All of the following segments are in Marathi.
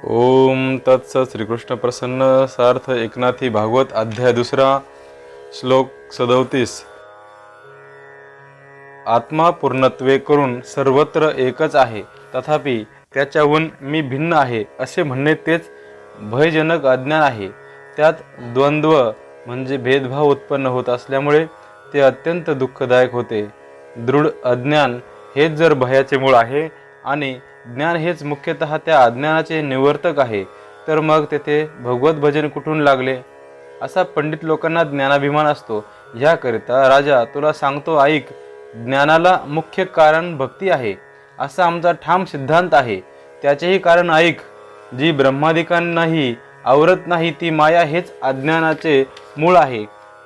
ओम तत्सत श्रीकृष्ण प्रसन्न सार्थ एकनाथी भागवत अध्याय 2 श्लोक 37। आत्मा पूर्णत्वे करून सर्वत्र एकच आहे, तथापि त्याच्याहून मी भिन्न आहे असे म्हणणे तेच भयजनक अज्ञान आहे। त्यात द्वंद्व म्हणजे भेदभाव उत्पन्न होत असल्यामुळे ते अत्यंत दुःखदायक होते। दृढ अज्ञान हेच जर भयाचे मूळ आहे आणि ज्ञान हेच मुख्यतः त्या अज्ञानाचे निवर्तक आहे, तर मग तेथे भगवत भजन कुठून लागले? असा पंडित लोकांना ज्ञानाभिमान असतो। याकरिता राजा तुला सांगतो ऐक, ज्ञानाला मुख्य कारण भक्ती आहे असा आमचा ठाम सिद्धांत आहे। त्याचेही कारण ऐक, जी ब्रह्मादिकांनाही आवरत नाही ती माया हेच अज्ञानाचे मूळ आहे।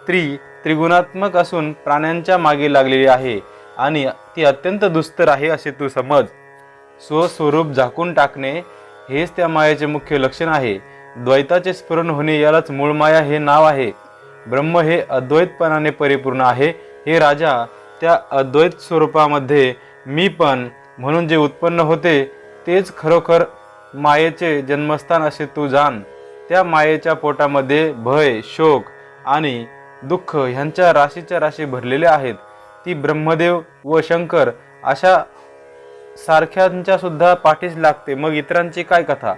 त्रिगुणात्मक असून प्राण्यांच्या मागे लागलेली आहे आणि ती अत्यंत दुस्तर आहे असे तू समज। स्वस्वरूप झाकून टाकणे हेच त्या मायेचे मुख्य लक्षण आहे। द्वैताचे स्फुरण होणे यालाच मूळ माया हे नाव आहे। ब्रह्म हे अद्वैतपणाने परिपूर्ण आहे। हे राजा, त्या अद्वैत स्वरूपामध्ये मी पण म्हणून जे उत्पन्न होते तेच खरोखर मायेचे जन्मस्थान असे तू जाण। त्या मायेच्या पोटामध्ये भय, शोक आणि दुःख ह्यांच्या राशीच्या राशी भरलेल्या आहेत। ती ब्रह्मदेव व शंकर अशा सारख्यांच्या सुद्धा पाठीस लागते, मग इतरांची काय कथा?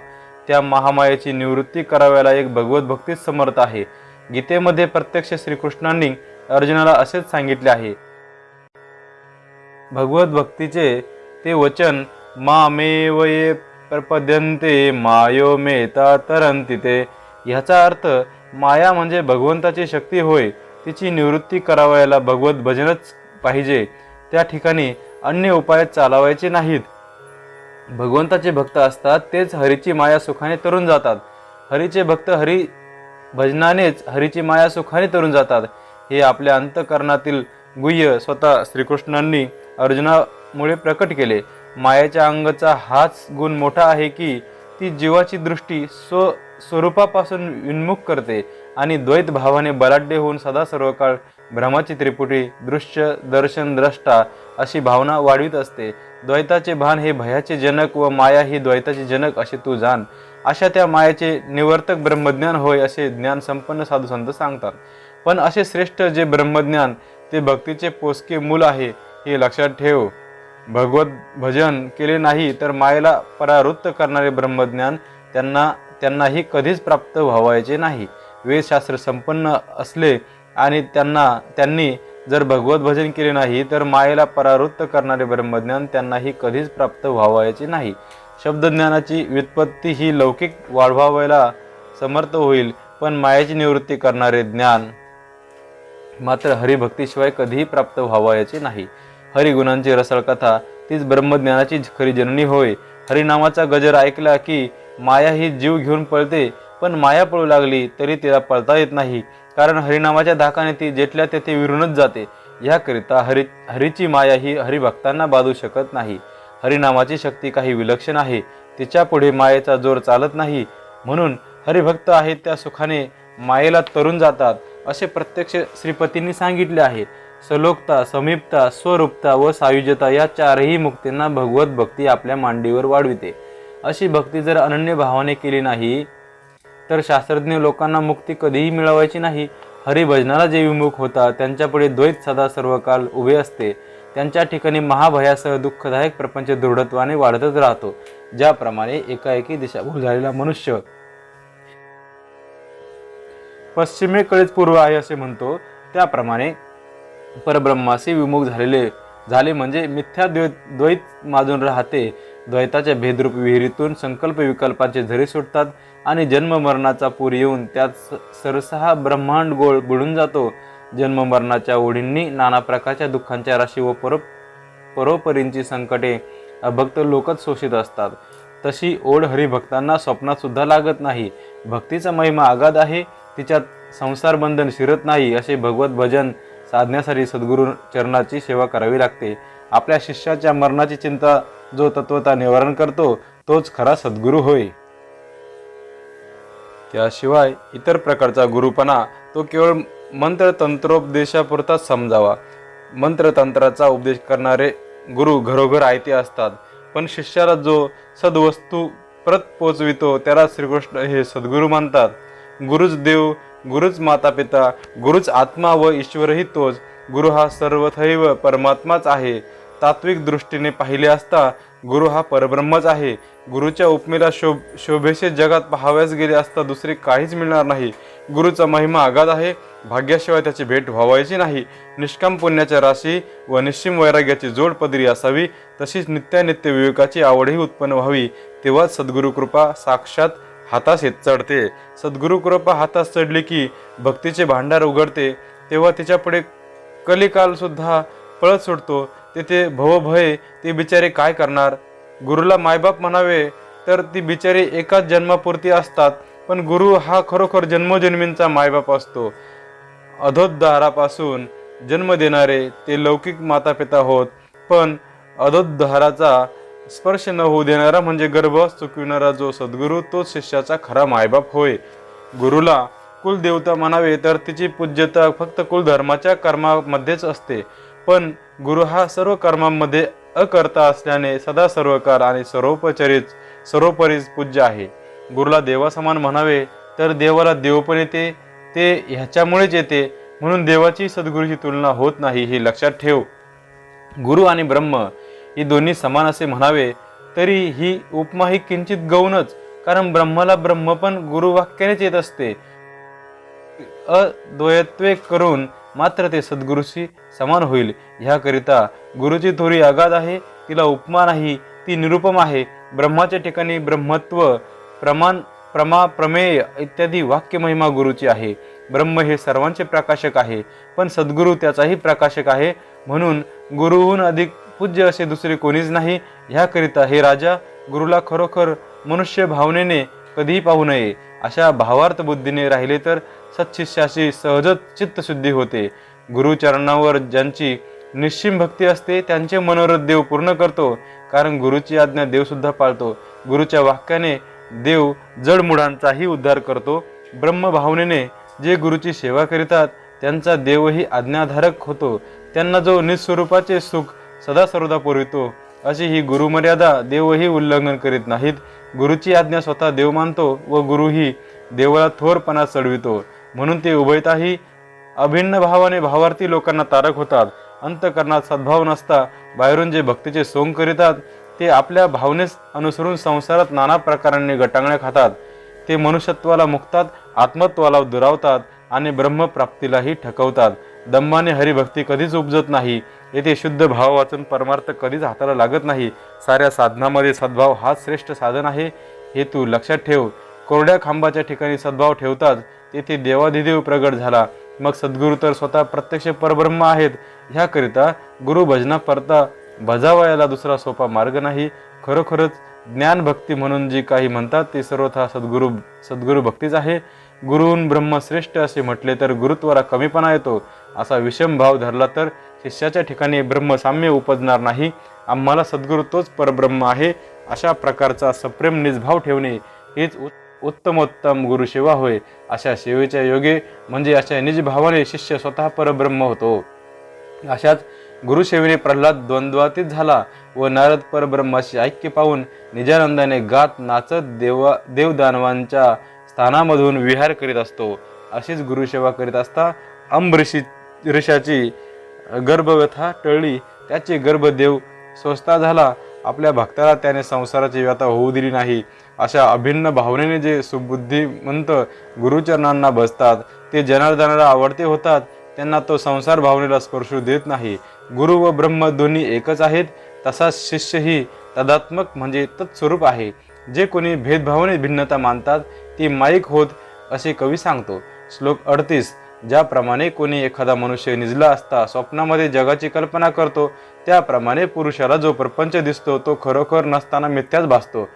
त्या महामायेची निवृत्ती कराव्याला एक भगवत भक्तीच समर्थ आहे। गीतेमध्ये प्रत्यक्ष श्रीकृष्णांनी अर्जुनाला असेच सांगितले आहे। भगवत भक्तीचे ते वचन मामेव ये प्रपद्यन्ते मायो मेता तरन्ति ते। ह्याचा अर्थ माया म्हणजे भगवंताची शक्ती होय, तिची निवृत्ती करावयाला भगवत भजनच पाहिजे। त्या ठिकाणी अन्य उपाय चालवायचे नाहीत। भगवंताचे भक्त असतात तेच हरीची माया सुखाने तरून जातात। हरीचे भक्त हरी भजनानेच हरीची माया सुखाने तरून जातात। हे आपल्या अंतःकरणातील गुह्य स्वतः श्रीकृष्णांनी अर्जुनामुळे प्रकट केले। मायेच्या अंगाचा हाच गुण मोठा आहे की ती जीवाची दृष्टी स्वरूपापासून विन्मुख करते आणि द्वैत भावाने बलाढ्य होऊन सदा सर्व काळ भ्रमाची त्रिपुटी दृश्य दर्शन द्रष्टा अशी भावना वाढवित असते। द्वैताचे भान हे भयाचे जनक व माया ही द्वैताची जनक असे तू जाण। अशा त्या मायेचे निवर्तक ब्रह्मज्ञान होय असे ज्ञान संपन्न साधू संत सांगतात। पण असे श्रेष्ठ जे ब्रह्मज्ञान ते भक्तीचे पोचके मूल आहे हे लक्षात ठेव। भगवत भजन केले नाही तर मायेला परावृत्त करणारे ब्रह्मज्ञान त्यांनाही कधीच प्राप्त व्हावयाचे नाही। वेदशास्त्र संपन्न असले आणि त्यांनी जर भगवत भजन केले नाही तर मायेला परावृत्त करणारे ब्रह्मज्ञान त्यांनाही कधीच प्राप्त व्हावयाचे नाही। शब्दज्ञानाची व्युत्पत्ती ही लौकिक वाढवायला समर्थ होईल, पण मायेची निवृत्ती करणारे ज्ञान मात्र हरिभक्तीशिवाय कधीही प्राप्त व्हावयाचे नाही। हरिगुणांची रसाळ कथा तीच ब्रह्मज्ञानाची खरी जननी होय। हरिनामाचा गजर ऐकला की माया ही जीव घेऊन पळते, पण माया पळू लागली तरी तिला पळता येत नाही, कारण हरिनामाच्या धाकाने ती जेथल्या तेथे विरूनच जाते। याकरिता हरीची माया ही हरिभक्तांना बाधू शकत नाही। हरिनामाची शक्ती काही विलक्षण आहे, तिच्या पुढे मायेचा जोर चालत नाही। म्हणून हरिभक्त आहेत त्या सुखाने मायेला तरून जातात असे प्रत्यक्ष श्रीपतींनी सांगितले आहे। सलोकता, समीपता, स्वरूपता व सायुज्यता या चारही मुक्तींना भगवत भक्ती आपल्या मांडीवर वाढविते। अशी भक्ती जर अनन्य भावाने केली नाही तर शास्त्रज्ञ लोकांना मुक्ती कधीही मिळवायची नाही। हरिभजनाला जे विमुख होतात त्यांच्यापुढे द्वैत सदा सर्व काल उभे असते। त्यांच्या ठिकाणी महाभयासह दुःखदायक प्रपंच दृढत्वाने वाढतच राहतो। ज्याप्रमाणे एकाएकी दिशाभूल झालेला मनुष्य पश्चिमेकडेच पूर्व आहे असे म्हणतो, त्याप्रमाणे परब्रह्माशी विमुख झाले म्हणजे मिथ्या द्वैत माजून राहते। द्वैताच्या भेदरूप विहिरीतून संकल्प विकल्पांचे झरे सुटतात आणि जन्म मरणाचा पूर येऊन त्यात सरसहा ब्रह्मांड गोळ बुडून जातो। जन्म मरणाच्या ओढींनी नाना प्रकारच्या दुःखांच्या राशी व परोपरींची संकटे अभक्त लोकच शोषित असतात। तशी ओढ हरिभक्तांना स्वप्नात सुद्धा लागत नाही। भक्तीचा महिमा अगाध आहे, तिच्यात संसार बंधन शिरत नाही। असे भगवत भजन साधण्यासाठी सद्गुरु चरणाची सेवा करावी लागते। आपल्या शिष्याच्या मरणाची चिंता जो तत्वता निवारण करतो तोच खरा सद्गुरू होय। त्याशिवाय इतर प्रकारचा गुरुपणा तो केवळ मंत्रतंत्रोपदेशापुरताच समजावा। मंत्रतंत्राचा उपदेश करणारे गुरु घरोघर आयते असतात, पण शिष्याला जो सद्वस्तू परत पोचवितो त्याला श्रीकृष्ण हे सद्गुरू मानतात. गुरुच देव, गुरुच माता पिता, गुरुच आत्मा व ईश्वरही तोच. गुरु हा सर्वथैव परमात्माच आहे. तात्विक दृष्टीने पाहिले असता गुरु हा परब्रह्मच आहे. गुरुच्या उपमेला शोभेचे जगात पाहाव्यास गेले असता दुसरे काहीच मिळणार नाही. गुरुचा महिमा आगाध आहे. भाग्याशिवाय त्याची भेट व्हावायची नाही. निष्काम पुण्याच्या राशी व निश्चिम वैराग्याची जोड पदरी असावी. तशीच नित्यानित्य विवेकाची आवडही उत्पन्न व्हावी. तेव्हाच सद्गुरु कृपा साक्षात हातास चढते. सद्गुरु कृपा हातास चढली की भक्तीचे भांडार उघडते. तेव्हा तिच्यापुढे कलिकाल सुद्धा पळत सुटतो. तेथे भवभय ते बिचारे काय करणार. गुरुला मायबाप म्हणावे तर ती बिचारी एकाच जन्मापुरती असतात, पण गुरु हा खरोखर जन्मोजन्मींचा मायबाप असतो. अधोद्धारापासून जन्म देणारे ते लौकिक माता पिता होत, पण अधोद्धाराचा स्पर्श न होऊ देणारा म्हणजे गर्भ चुकविणारा जो सद्गुरू तोच शिष्याचा खरा मायबाप होय. गुरुला कुलदेवता म्हणावे तर तिची पूज्यता फक्त कुलधर्माच्या कर्मामध्येच असते, पण गुरु हा सर्व कर्मांमध्ये अकर्ता असल्याने सदा सर्वकाळ आणि सर्वोपरीच पूज्य आहे. गुरुला देवासमान म्हणावे तर देवाला देवपण येते, ते ह्याच्यामुळेच येते, म्हणून देवाची सद्गुरूची तुलना होत नाही हे लक्षात ठेव. गुरु आणि ब्रह्म ही दोन्ही समान असे म्हणावे तरी ही उपमा ही किंचित गौणच, कारण ब्रह्माला ब्रह्म पण गुरुवाक्यानेच येत असते. अद्वैत्वे करून मात्र ते सद्गुरूशी समान होईल. ह्याकरिता गुरुची थोरी अगाध आहे, तिला उपमा नाही, ती निरुपम आहे. ब्रह्माच्या ठिकाणी ब्रह्मत्व, प्रमाण, प्रमा, प्रमेय इत्यादी वाक्य महिमा गुरुची आहे. ब्रह्म हे सर्वांचे प्रकाशक आहे, पण सद्गुरू त्याचाही प्रकाशक आहे, म्हणून गुरुहून अधिक पूज्य असे दुसरे कोणीच नाही. ह्याकरिता हे राजा, गुरुला खरोखर मनुष्य भावनेने कधीही पाहू नये. अशा भावार्थ बुद्धीने राहिले तर सत्शिष्याची सहजच चित्तशुद्धी होते. गुरुचरणावर ज्यांची निश्चिम भक्ती असते त्यांचे मनोरथ देव पूर्ण करतो, कारण गुरुची आज्ञा देव सुद्धा पाळतो. गुरुच्या वाक्याने देव जडमुडांचाही उद्धार करतो. ब्रह्म भावनेने जे गुरुची सेवा करीतात त्यांचा देवही आज्ञाधारक होतो. त्यांना जो निस्वरूपाचे सुख सदा सर्वदा पुरवितो, अशी ही गुरुमर्यादा देवही उल्लंघन करीत नाहीत. गुरुची आज्ञा स्वतः देव मानतो व गुरुही देवाला थोरपणा चढवितो, म्हणून ते उभयताही अभिन्न भावाने भावार्थी लोकांना तारक होतात. अंतकरणात सद्भाव नसता बाहेरून जे भक्तीचे सोंग करीतात ते आपल्या भावनेस अनुसरून संसारात नाना प्रकारांनी गटांगळ्या खातात. ते मनुष्यत्वाला मुक्तात, आत्मत्वाला दुरावतात आणि ब्रह्मप्राप्तीलाही ठकवतात. दंभाने हरिभक्ती कधीच उपजत नाही. येथे शुद्ध भाव वाचून परमार्थ कधीच हाताला लागत नाही. साऱ्या साधनामध्ये सद्भाव हाच श्रेष्ठ साधन आहे, हे तू लक्षात ठेव. कोरड्या खांबाच्या ठिकाणी सद्भाव ठेवतात तेथे देवाधिदेव प्रगट झाला. मग सद्गुरू तर स्वतः प्रत्यक्ष परब्रह्म आहेत. ह्याकरिता गुरु भजना परता भजावयाला दुसरा सोपा मार्ग नाही. खरोखरच ज्ञान भक्ती म्हणून जी काही म्हणतात ते सर्वथा सद्गुरू भक्तीच आहे. गुरुहून ब्रह्म श्रेष्ठ असे म्हटले तर गुरुत्वाला कमीपणा येतो. असा विषम भाव धरला तर शिष्याच्या ठिकाणी ब्रह्मसाम्य उपजणार नाही. आम्हाला सद्गुरू तोच परब्रह्म आहे अशा प्रकारचा सप्रेम निजभाव ठेवणे हेच उत्तमोत्तम गुरुसेवा होय. अशा सेवेच्या योगे म्हणजे अशा निजभावाने शिष्य स्वतः परब्रह्म होतो. अशाच गुरुसेवेने प्रल्हाद द्वंद्वातीत झाला व नारद परब्रह्माशी ऐक्य पाहून निजानंदाने गात नाचत देवदानवांच्या स्थानामधून विहार करीत असतो. अशीच गुरुसेवा करीत असता ऋषाची गर्भव्यथा टळली. त्याचे गर्भदेव स्वस्ता झाला. आपल्या भक्ताला त्याने संसाराची व्यथा होऊ दिली नाही. अशा अभिन्न भावनेने जे सुबुद्धिमंत गुरुचरणांना बसतात ते जनार्दनाला आवडते होतात. त्यांना तो संसार भावनेला स्पर्शू देत नाही. गुरु व ब्रह्म दोन्ही एकच आहेत. तसाच शिष्यही तदात्मक म्हणजे तत्स्वरूप आहे. जे कोणी भेदभावाने भिन्नता मानतात ती माईक होत असे कवी सांगतो. श्लोक 38. ज्याप्रमाणे कोणी एखादा मनुष्य निजला असता स्वप्नामध्ये जगाची कल्पना करतो, त्याप्रमाणे पुरुषाला जो प्रपंच दिसतो तो खरोखर नसताना मिथ्याच भासतो.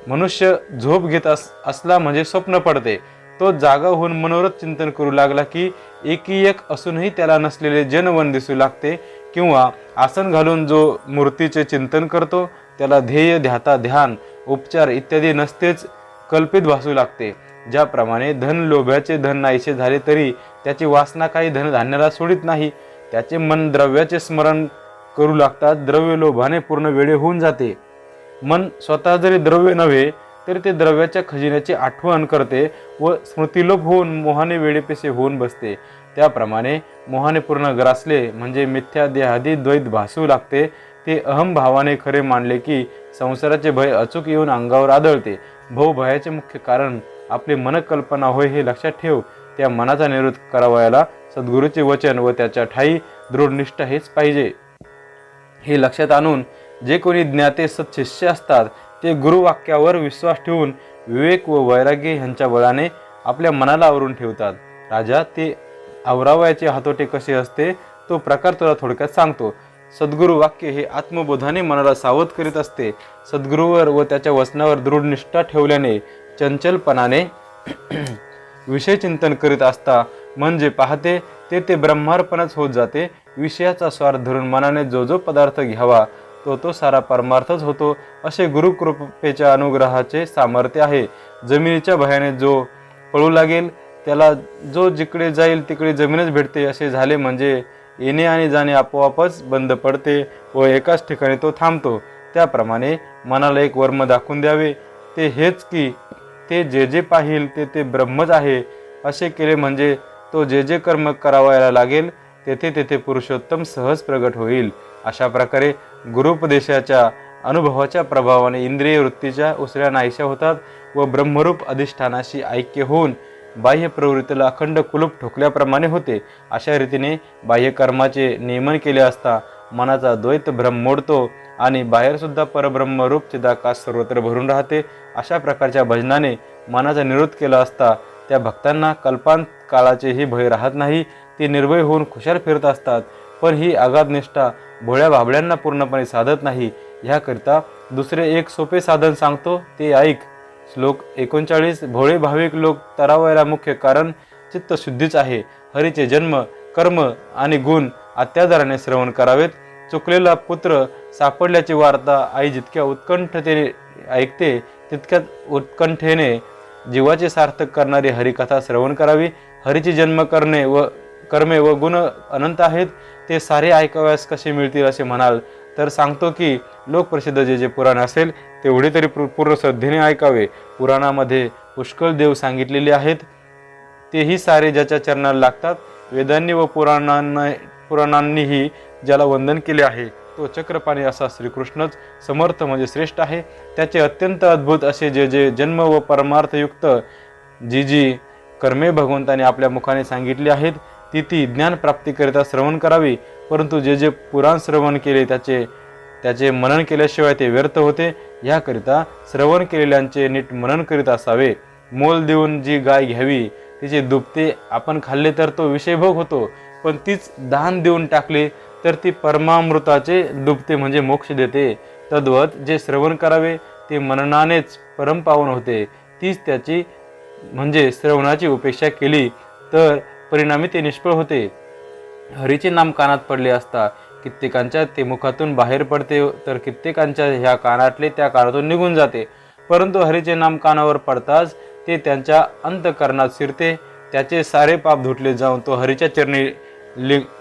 मनुष्य झोप घेत असला म्हणजे स्वप्न पडते. तो जागा होऊन मनोरथ चिंतन करू लागला की एकी एक असूनही त्याला नसलेले जनवन दिसू लागते. किंवा आसन घालून जो मूर्तीचे चिंतन करतो त्याला ध्येय, ध्याता, ध्यान, उपचार इत्यादी नसतेच कल्पित भासू लागते. ज्याप्रमाणे धन लोभ्याचे धन नाहीसे झाले तरी त्याची वासना काही धनधान्याला सोडित नाही. त्याचे मन द्रव्याचे स्मरण करू लागतात. द्रव्य लोभाने पूर्ण वेळे होऊन जाते. मन स्वतः जरी द्रव्य नव्हे तरी ते द्रव्याच्या खजिन्याची आठवण करते व स्मृतिलोप होऊन मोहाने वेडेपेसे होऊन बसते. त्याप्रमाणे मोहाने पूर्ण ग्रासले म्हणजे मिथ्या देहादी द्वैत भासू लागते. ते अहमभावाने खरे मानले की संसाराचे भय अचूक येऊन अंगावर आदळते. भवभयाचे मुख्य कारण आपली मनकल्पना होय हे लक्षात ठेव. त्या मनाचा निरोध करावयाला सद्गुरूचे वचन व त्याच्या ठाई दृढ निष्ठा हेच पाहिजे. हे लक्षात आणून जे कोणी ज्ञाते सत्शिष्य असतात ते गुरुवाक्यावर विश्वास ठेवून विवेक व वैराग्य ह्यांच्या बळाने आपल्या मनाला आवरून ठेवतात. राजा, ते आवरावयाचे हातोटे कसे असते तो प्रकार तुला थोडक्यात सांगतो. सद्गुरु वाक्य हे आत्मबोधाने मनाला सावध करीत असते. सद्गुरूवर व त्याच्या वचनावर दृढ निष्ठा ठेवल्याने चंचलपणाने विषय चिंतन करीत असता म्हणजे पाहते ते ब्रह्मार्पणच होत जाते. विषयाचा स्वार्थ धरून मनाने जो जो पदार्थ घ्यावा तो सारा परमार्थच होतो. असे गुरुकृपेच्या अनुग्रहाचे सामर्थ्य आहे. जमिनीच्या भयाने जो पळू लागेल त्याला जो जिकडे जाईल तिकडे जमीनच भेटते असे झाले म्हणजे येणे आणि जाणे आपोआपच बंद पडते व एकाच ठिकाणी तो थांबतो. त्याप्रमाणे मनाला एक वर्म दाखवून द्यावे, ते हेच की ते जे पाहिल ते ब्रह्मच आहे असे केले म्हणजे तो जे कर्म करावयाला लागेल तेथे पुरुषोत्तम सहज प्रगट होईल. अशा प्रकारे गुरुपदेशाच्या अनुभवाच्या प्रभावाने इंद्रिय वृत्तीच्या उसळ्या नाहीशा होतात व ब्रह्मरूप अधिष्ठानाशी ऐक्य होऊन बाह्य प्रवृत्तीला अखंड कुलूप ठोकल्याप्रमाणे होते. अशा रीतीने बाह्य कर्माचे नियमन केले असता मनाचा द्वैत भ्रम मोडतो आणि बाहेर सुद्धा परब्रह्मरूप चिदाकाश सर्वत्र भरून राहते. अशा प्रकारच्या भजनाने मनाचा निरोध केला असता त्या भक्तांना कल्पांत काळाचेही भय राहत नाही. ते निर्भय होऊन खुशाल फिरत असतात. पण ही अगाध निष्ठा भोळ्या भाबड्यांना पूर्णपणे साधत नाही. ह्याकरिता दुसरे एक सोपे साधन सांगतो, ते ऐक. श्लोक 39. भोळे भाविक लोक तरावायला मुख्य कारण चित्तशुद्धीच आहे. हरीचे जन्म, कर्म आणि गुण अत्यादराने श्रवण करावेत. चुकलेला पुत्र सापडल्याची वार्ता आई जितक्या उत्कंठतेने ऐकते तितक्याच उत्कंठेने जीवाचे सार्थक करणारी हरिकथा श्रवण करावी. हरीचे जन्म करणे व कर्मे व गुण अनंत आहेत. ते सारे ऐकाव्यास कसे मिळतील असे म्हणाल तर सांगतो की लोकप्रसिद्ध जे पुराण असेल तेवढे तरी पूर्ण श्रद्धेने ऐकावे. पुराणामध्ये पुष्कळ देव सांगितलेले आहेत, तेही सारे ज्याच्या चरणाला लागतात. वेदांनी व पुराणांनीही ज्याला वंदन केले आहे तो चक्रपाणी असा श्रीकृष्णच समर्थ म्हणजे श्रेष्ठ आहे. त्याचे अत्यंत अद्भुत असे जे जन्म व परमार्थयुक्त जी कर्मे भगवंताने आपल्या मुखाने सांगितली आहेत ती ज्ञानप्राप्तीकरिता श्रवण करावी. परंतु जे पुराण श्रवण केले त्याचे मनन केल्याशिवाय ते व्यर्थ होते. याकरिता श्रवण केलेल्यांचे नीट मनन करीत असावे. मोल देऊन जी गाय घ्यावी तिचे दुभते आपण खाल्ले तर तो विषयभोग होतो, पण तीच दान देऊन टाकले तर ती परमामृताचे दुभते म्हणजे मोक्ष देते. तद्वत जे श्रवण करावे ते मननानेच परमपावन होते. तीच त्याची म्हणजे श्रवणाची उपेक्षा केली तर परिणामी ते निष्फळ होते. हरीचे नाम कानात पडले असता कित्येकांच्या ते मुखातून बाहेर पडते तर कित्येकांच्या ह्या कानातले त्या कानातून निघून जाते. परंतु हरीचे नाम कानावर पडताच ते त्यांच्या अंतःकरणात शिरते. त्याचे सारे पाप धुतले जाऊन तो हरीच्या चरणी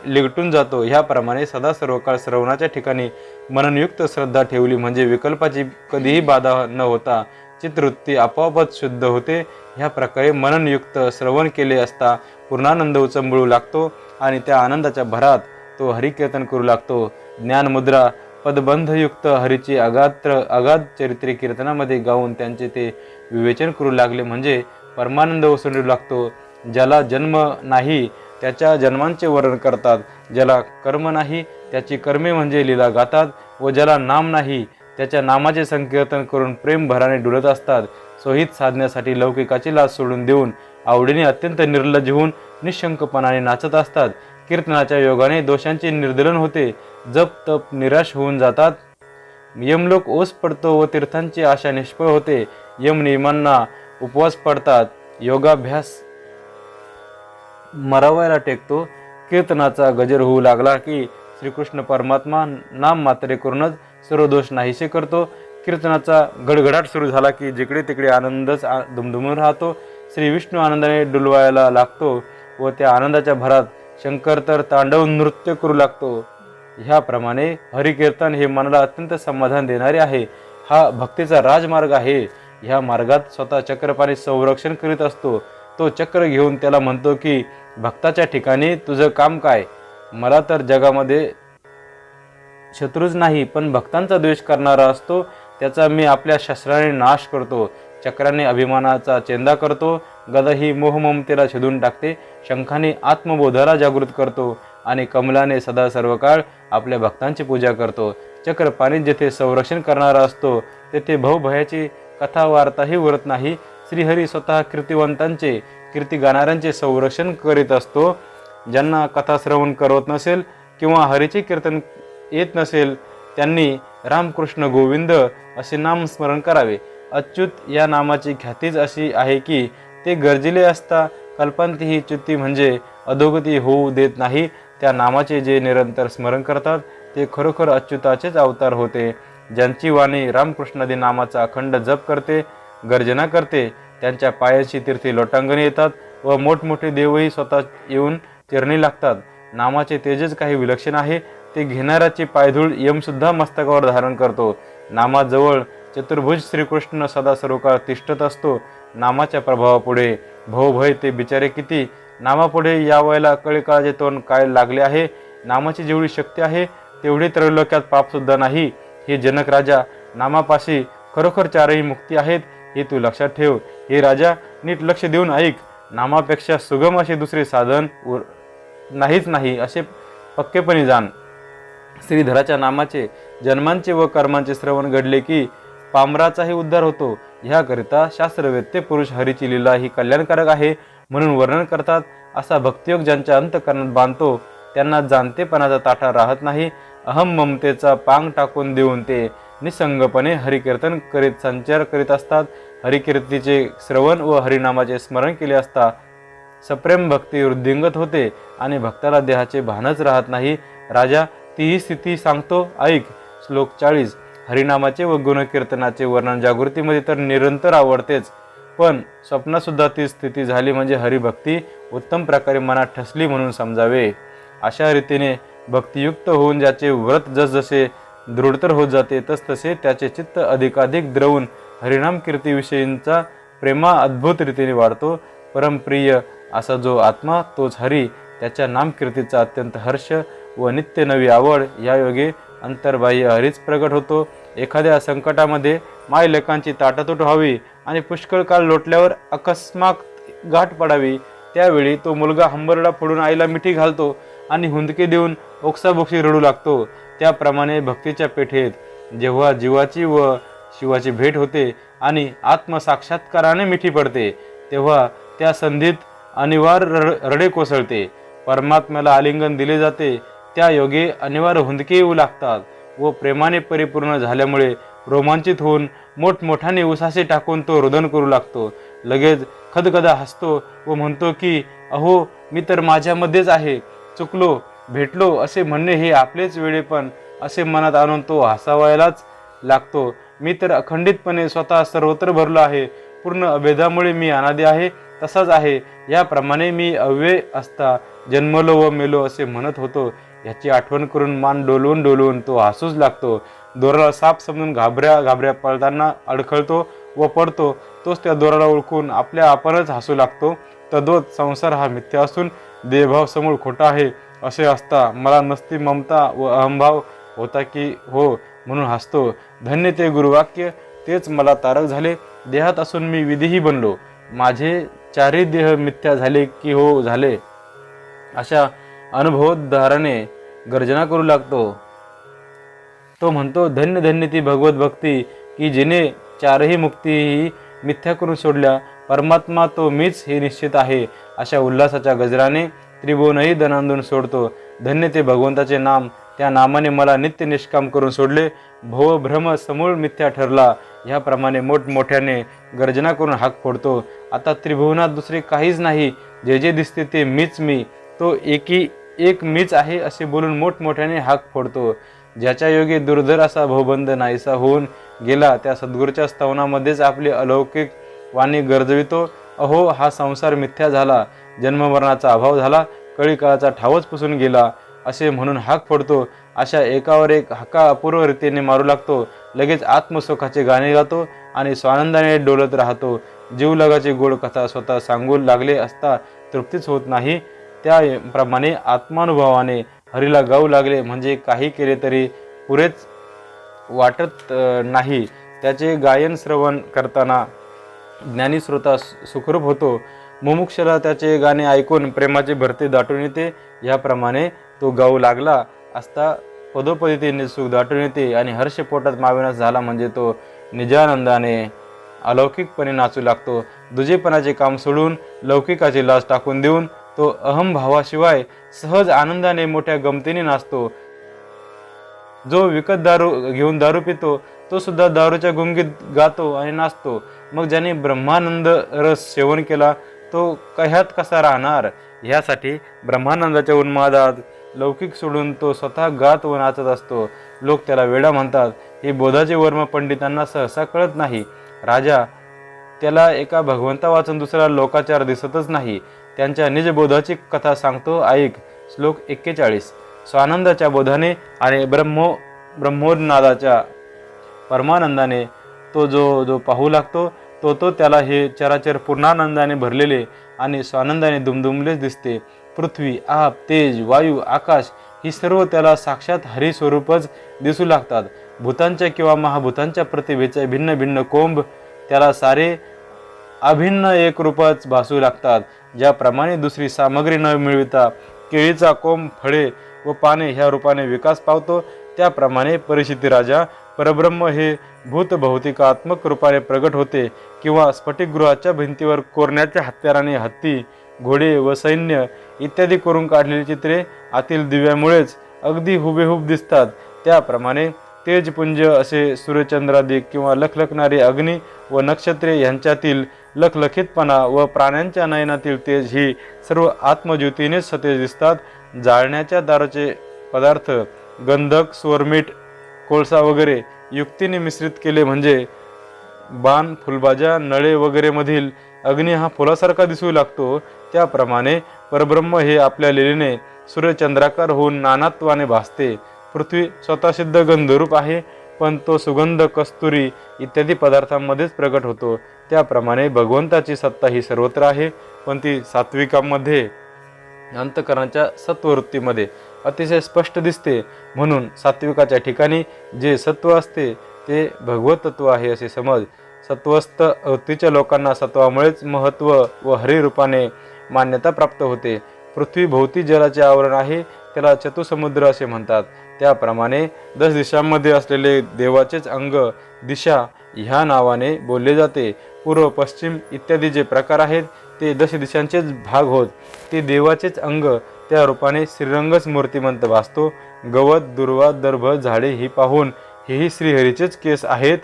लिगटून जातो. ह्याप्रमाणे सदा सर्वकाळ श्रवणाच्या ठिकाणी मननयुक्त श्रद्धा ठेवली म्हणजे विकल्पाची कधीही बाधा न होता चित्तवृत्ती आपोआपच शुद्ध होते. ह्या प्रकारे मननयुक्त श्रवण केले असता पूर्णानंद उचंबळू लागतो आणि त्या आनंदाच्या भरात तो हरिकीर्तन करू लागतो. ज्ञानमुद्रा पदबंधयुक्त हरीचे अगाध चरित्रे कीर्तनामध्ये गाऊन त्यांचे ते विवेचन करू लागले म्हणजे परमानंद ओसंडू लागतो. ज्याला जन्म नाही त्याच्या जन्मांचे वर्णन करतात, ज्याला कर्म नाही त्याची कर्मे म्हणजे लीला गातात व ज्याला नाम नाही त्याच्या नामाचे संकीर्तन करून प्रेम भराने डुलत असतात. सोहित साधण्यासाठी लौकिकाची लाज सोडून देऊन आवडीने अत्यंत निर्लज्ज होऊन निशंकपणाने नाचत असतात. कीर्तनाच्या योगाने दोषांचे निर्दलन होते. जप तप निराश होऊन जातात. यमलोक ओस पडतो व तीर्थांची आशा निष्फळ होते. यम नियमांना उपवास पडतात. योगाभ्यास मरावायला टेकतो. कीर्तनाचा गजर होऊ लागला की श्रीकृष्ण परमात्मा नाम मात्रे करूनच सर्व दोष नाहीसे करतो. कीर्तनाचा गडगडाट सुरू झाला की जिकडे तिकडे आनंदच दुमदुमून राहतो. श्री विष्णू आनंदाने डुलवायला लागतो व त्या आनंदाच्या भरात शंकर तर तांडव नृत्य करू लागतो. ह्याप्रमाणे हरिकीर्तन हे मनाला अत्यंत समाधान देणारे आहे. हा भक्तीचा राजमार्ग आहे. ह्या मार्गात स्वतः चक्रपाणी संरक्षण करीत असतो. तो चक्र घेऊन त्याला म्हणतो की भक्ताच्या ठिकाणी तुझं काम काय? मला तर जगामध्ये शत्रूच नाही, पण भक्तांचा द्वेष करणारा असतो त्याचा मी आपल्या शस्त्राने नाश करतो. चक्राने अभिमानाचा चेंदा करतो. गदा ही मोहममतेला छेदून टाकते. शंखाने आत्मबोधाला जागृत करतो आणि कमलाने सदा सर्व काळ आपल्या भक्तांची पूजा करतो. चक्रपाणी जेथे संरक्षण करणारा असतो तेथे भवभयाची कथा वार्ताही उरत नाही. श्रीहरी स्वतः कीर्तिवंतांचे कीर्ती गाणाऱ्यांचे संरक्षण करीत असतो. ज्यांना कथा श्रवण करवत नसेल किंवा हरीचे कीर्तन येत नसेल त्यांनी रामकृष्ण गोविंद असे नामस्मरण करावे. अच्युत या नामाची ख्यातीच अशी आहे की ते गरजेले असता कल्पांतीही च्युती म्हणजे अधोगती होऊ देत नाही. त्या नामाचे जे निरंतर स्मरण करतात ते खरोखर अच्युताचेच अवतार होते. ज्यांची वाणी रामकृष्णादी नामाचा अखंड जप करते, गर्जना करते, त्यांच्या पायाची तीर्थी लोटांगणी येतात व मोठमोठे देवही स्वतः येऊन चरणी लागतात. नामाचे तेजच काही विलक्षण आहे. ते घेणाऱ्याची पायधूळ यमसुद्धा मस्तकावर धारण करतो. नामाजवळ चतुर्भुज श्रीकृष्ण सदा सर्वकाळ तिष्ठत असतो. नामाच्या प्रभावापुढे भवभय ते बिचारे किती. नामापुढे या वयाला कळीकाळाचे तोंड काय लागले आहे. नामाची जेवढी शक्ती आहे तेवढी त्रैलोक्यात पापसुद्धा नाही. हे जनक राजा, नामापाशी खरोखर चारही मुक्ती आहेत हे तू लक्षात ठेव. हे राजा, नीट लक्ष देऊन ऐक. नामापेक्षा सुगम असे दुसरे साधन नाहीच नाही असे पक्केपणे जाण. श्रीधराच्या नामाचे जन्मांचे व कर्मांचे श्रवण घडले की पामराचाही उद्धार होतो. ह्याकरिता शास्त्रवेत्ते पुरुष हरीची लीला ही कल्याणकारक आहे म्हणून वर्णन करतात. असा भक्तियोग ज्यांच्या अंतःकरणात बांधतो त्यांना जाणतेपणाचा ताठा राहत नाही. अहम ममतेचा पांग टाकून देऊन ते निसंगपणे हरिकीर्तन करीत संचार करीत असतात. हरिकीर्तीचे श्रवण व हरिनामाचे स्मरण केले असता सप्रेम भक्ती वृद्धिंगत होते आणि भक्ताला देहाचे भानच राहत नाही. राजा, तीही स्थिती सांगतो ऐक. श्लोक 40. हरिनामाचे व गुणकीर्तनाचे वर्णन जागृतीमध्ये तर निरंतर आवडतेच, पण स्वप्नातसुद्धा ती स्थिती झाली म्हणजे हरिभक्ती उत्तम प्रकारे मनात ठसली म्हणून समजावे. अशा रीतीने भक्तियुक्त होऊन ज्याचे व्रत जसजसे दृढतर होत जाते तसतसे त्याचे चित्त अधिकाधिक द्रवून हरिनाम कीर्तीविषयींचा प्रेमा अद्भुत रीतीने वाढतो. परमप्रिय असा जो आत्मा तोच हरी. त्याच्या नामकीर्तीचा अत्यंत हर्ष व नित्य नवी आवड या योगे अंतर्बाह्य हरीच प्रगट होतो. एखाद्या संकटामध्ये मायलेकांची ताटातूट व्हावी आणि पुष्कळ काळ लोटल्यावर अकस्मात गाठ पडावी त्यावेळी तो मुलगा हंबरडा फोडून आईला मिठी घालतो आणि हुंदके देऊन ओक्साबोक्शी रडू लागतो. त्याप्रमाणे भक्तीच्या पेठेत जेव्हा जीवाची व शिवाची भेट होते आणि आत्मसाक्षात्काराने मिठी पडते तेव्हा त्या संधीत अनिवार्य रडे कोसळते. परमात्म्याला आलिंगन दिले जाते. त्या योगे अनिवार्य हुंदके येऊ लागतात व प्रेमाने परिपूर्ण झाल्यामुळे रोमांचित होऊन मोठमोठ्याने उसासे टाकून तो रुदन करू लागतो. लगेच खदखदा हसतो व म्हणतो की अहो, मी तर माझ्यामध्येच आहे, चुकलो, भेटलो असे म्हणणे हे आपलेच वेळेपण असे मनात आणून तो हसावायलाच लागतो. मी तर अखंडितपणे स्वतः सर्वत्र भरलो आहे. पूर्ण अभेदामुळे मी अनादी आहे, तसाच आहे. याप्रमाणे मी अव्यय असता जन्मलो व मेलो असे म्हणत होतो. याची आठवण करून मान डोलवून डोलवून तो हसूच लागतो. दोराला साप समजून घाबऱ्या पळताना अडखळतो व पडतो. तोच त्या दोराला ओळखून आपल्या आपणच हसू लागतो. तद्वत संसार हा मिथ्या असून देहभाव समूळ खोटा आहे असे असता मला नसती ममता व अहंभाव होता की हो म्हणून हसतो. धन्य ते गुरुवाक्य, तेच मला तारक झाले. देहात असून मी विधीही बनलो. माझे चारही देह मिथ्या झाले की हो झाले अशा अनुभवोद्धाराने गर्जना करू लागतो. तो म्हणतो, धन्य धन्य ती भगवत भक्ती की जिने चारही मुक्तीही मिथ्या करून सोडल्या. परमात्मा तो मीच हे निश्चित आहे अशा उल्हासाच्या गजराने त्रिभुवनही दणांदून सोडतो. धन्य ते भगवंताचे नाम, त्या नामाने मला नित्य निष्काम करून सोडले. भवभ्रम समूळ मिथ्या ठरला. ह्याप्रमाणे मोठमोठ्याने गर्जना करून हाक फोडतो. आता त्रिभुवनात दुसरे काहीच नाही. जे जे दिसते ते मीच मी, तो एक मीच आहे असे बोलून मोठमोठ्याने हाक फोडतो. ज्याच्या योगे दुर्धर असा भवबंध नाहीसा होऊन गेला त्या सद्गुरूच्या स्तवनामध्येच आपली अलौकिक वाणी गरजवितो. अहो, हा संसार मिथ्या झाला, जन्ममरणाचा अभाव झाला, कळीकाळाचा ठावच पुसून गेला असे म्हणून हाक फोडतो. अशा एकावर एक हाका अपूर्व रीतीने मारू लागतो. लगेच आत्मसुखाचे गाणे गातो आणि स्वानंदाने डोलत राहतो. जीवलगाची गोड कथा स्वतः सांगू लागले असता तृप्तीच होत नाही, त्याप्रमाणे आत्मानुभवाने हरीला गाऊ लागले म्हणजे काही केले तरी पुरेच वाटत नाही. त्याचे गायन श्रवण करताना ज्ञानी श्रोता सुखरूप होतो. मुमुक्षला त्याचे गाणे ऐकून प्रेमाचे भरते दाटून येते. याप्रमाणे तो गाऊ लागला असता पदोपदी ते सुख दाटून येते आणि हर्ष पोटात मावेनास झाला म्हणजे तो निजानंदाने अलौकिकपणे नाचू लागतो. दुजेपणाचे काम सोडून लौकिकाची लाज टाकून देऊन तो अहमभावाशिवाय सहज आनंदाने मोठ्या गमतीने नाचतो. जो विकत दारू घेऊन दारू पितो तो सुद्धा दारूच्या गुंगीत गातो आणि नाचतो. मग ज्याने ब्रह्मानंद रस सेवन केला तो कह्यात कसा राहणार. ह्यासाठी ब्रह्मानंदाच्या उन्मादात लौकिक सोडून तो स्वतः गात व नाचत असतो. लोक त्याला वेडा म्हणतात. हे बोधाचे वर्म पंडितांना सहसा कळत नाही. राजा त्याला एका भगवंता वाचून दुसरा लोकाचार दिसतच नाही. त्यांच्या निजबोधाची कथा सांगतो ऐक. श्लोक 41. स्वानंदाच्या बोधाने आणि ब्रह्मोन्नादाच्या परमानंदाने तो जो पाहू लागतो तो त्याला हे चराचर पूर्णानंदाने भरलेले आणि स्वानंदाने दुमदुमलेच दिसते. पृथ्वी, आप, तेज, वायू, आकाश ही सर्व त्याला साक्षात हरिस्वरूपच दिसू लागतात. भूतांच्या किंवा महाभूतांच्या प्रतिभेचे भिन्न भिन्न कोंब त्याला सारे अभिन्न एक रूपच भासू लागतात. ज्याप्रमाणे दुसरी सामग्री न मिळविता केळीचा कोंब फळे व पाने ह्या रूपाने विकास पावतो, त्याप्रमाणे परिस्थिती राजा परब्रह्म हे भूतभौतिकात्मक रूपाने प्रगट होते किंवा स्फटिकगृहाच्या भिंतीवर कोरण्याच्या हत्याराने हत्ती, घोडे व सैन्य इत्यादी करून काढलेली चित्रे आतील दिव्यामुळेच अगदी हुबेहूब दिसतात. त्याप्रमाणे तेजपुंज असे सूर्यचंद्रादिक किंवा लखलखणारे अग्नी व नक्षत्रे यांच्यातील लखलखितपणा व प्राण्यांच्या नयनातील तेज ही सर्व आत्मज्योतीनेच सतेज दिसतात. जाळण्याच्या दारूचे पदार्थ गंधक, स्वरमीठ, कोळसा वगैरे युक्तीने मिश्रित केले म्हणजे बाण, फुलभाज्या, नळे वगैरे मधील अग्नी हा फुलासारखा दिसू लागतो. त्याप्रमाणे परब्रह्म हे आपल्या लीलेने सूर्यचंद्राकार होऊन नानात्वाने भासते. पृथ्वी स्वतः सिद्ध गंधरूप आहे, पण तो सुगंध, कस्तुरी इत्यादी पदार्थांमध्येच प्रकट होतो. त्याप्रमाणे भगवंताची सत्ता ही सर्वत्र आहे, पण ती सात्विकामध्ये अंतकरणाच्या सत्ववृत्तीमध्ये अतिशय स्पष्ट दिसते. म्हणून सात्विकाच्या ठिकाणी जे सत्व असते ते भगवत तत्व आहे असे समज. सत्वस्थ वृत्तीच्या लोकांना सत्वामुळेच महत्व व हरिरूपाने मान्यता प्राप्त होते. पृथ्वी भोवती जलाचे आवरण आहे, त्याला चतुसमुद्र असे म्हणतात. त्याप्रमाणे 10 दिशांमध्ये असलेले देवाचेच अंग दिशा ह्या नावाने बोलले जाते. पूर्व, पश्चिम इत्यादी जे प्रकार आहेत ते 10 दिशांचेच भाग होत. ते देवाचेच अंग त्या रूपाने श्रीरंगच मूर्तिमंत भासतो. गवत, दुर्वा, दर्भ, झाडे ही पाहून हेही श्रीहरीचेच केस आहेत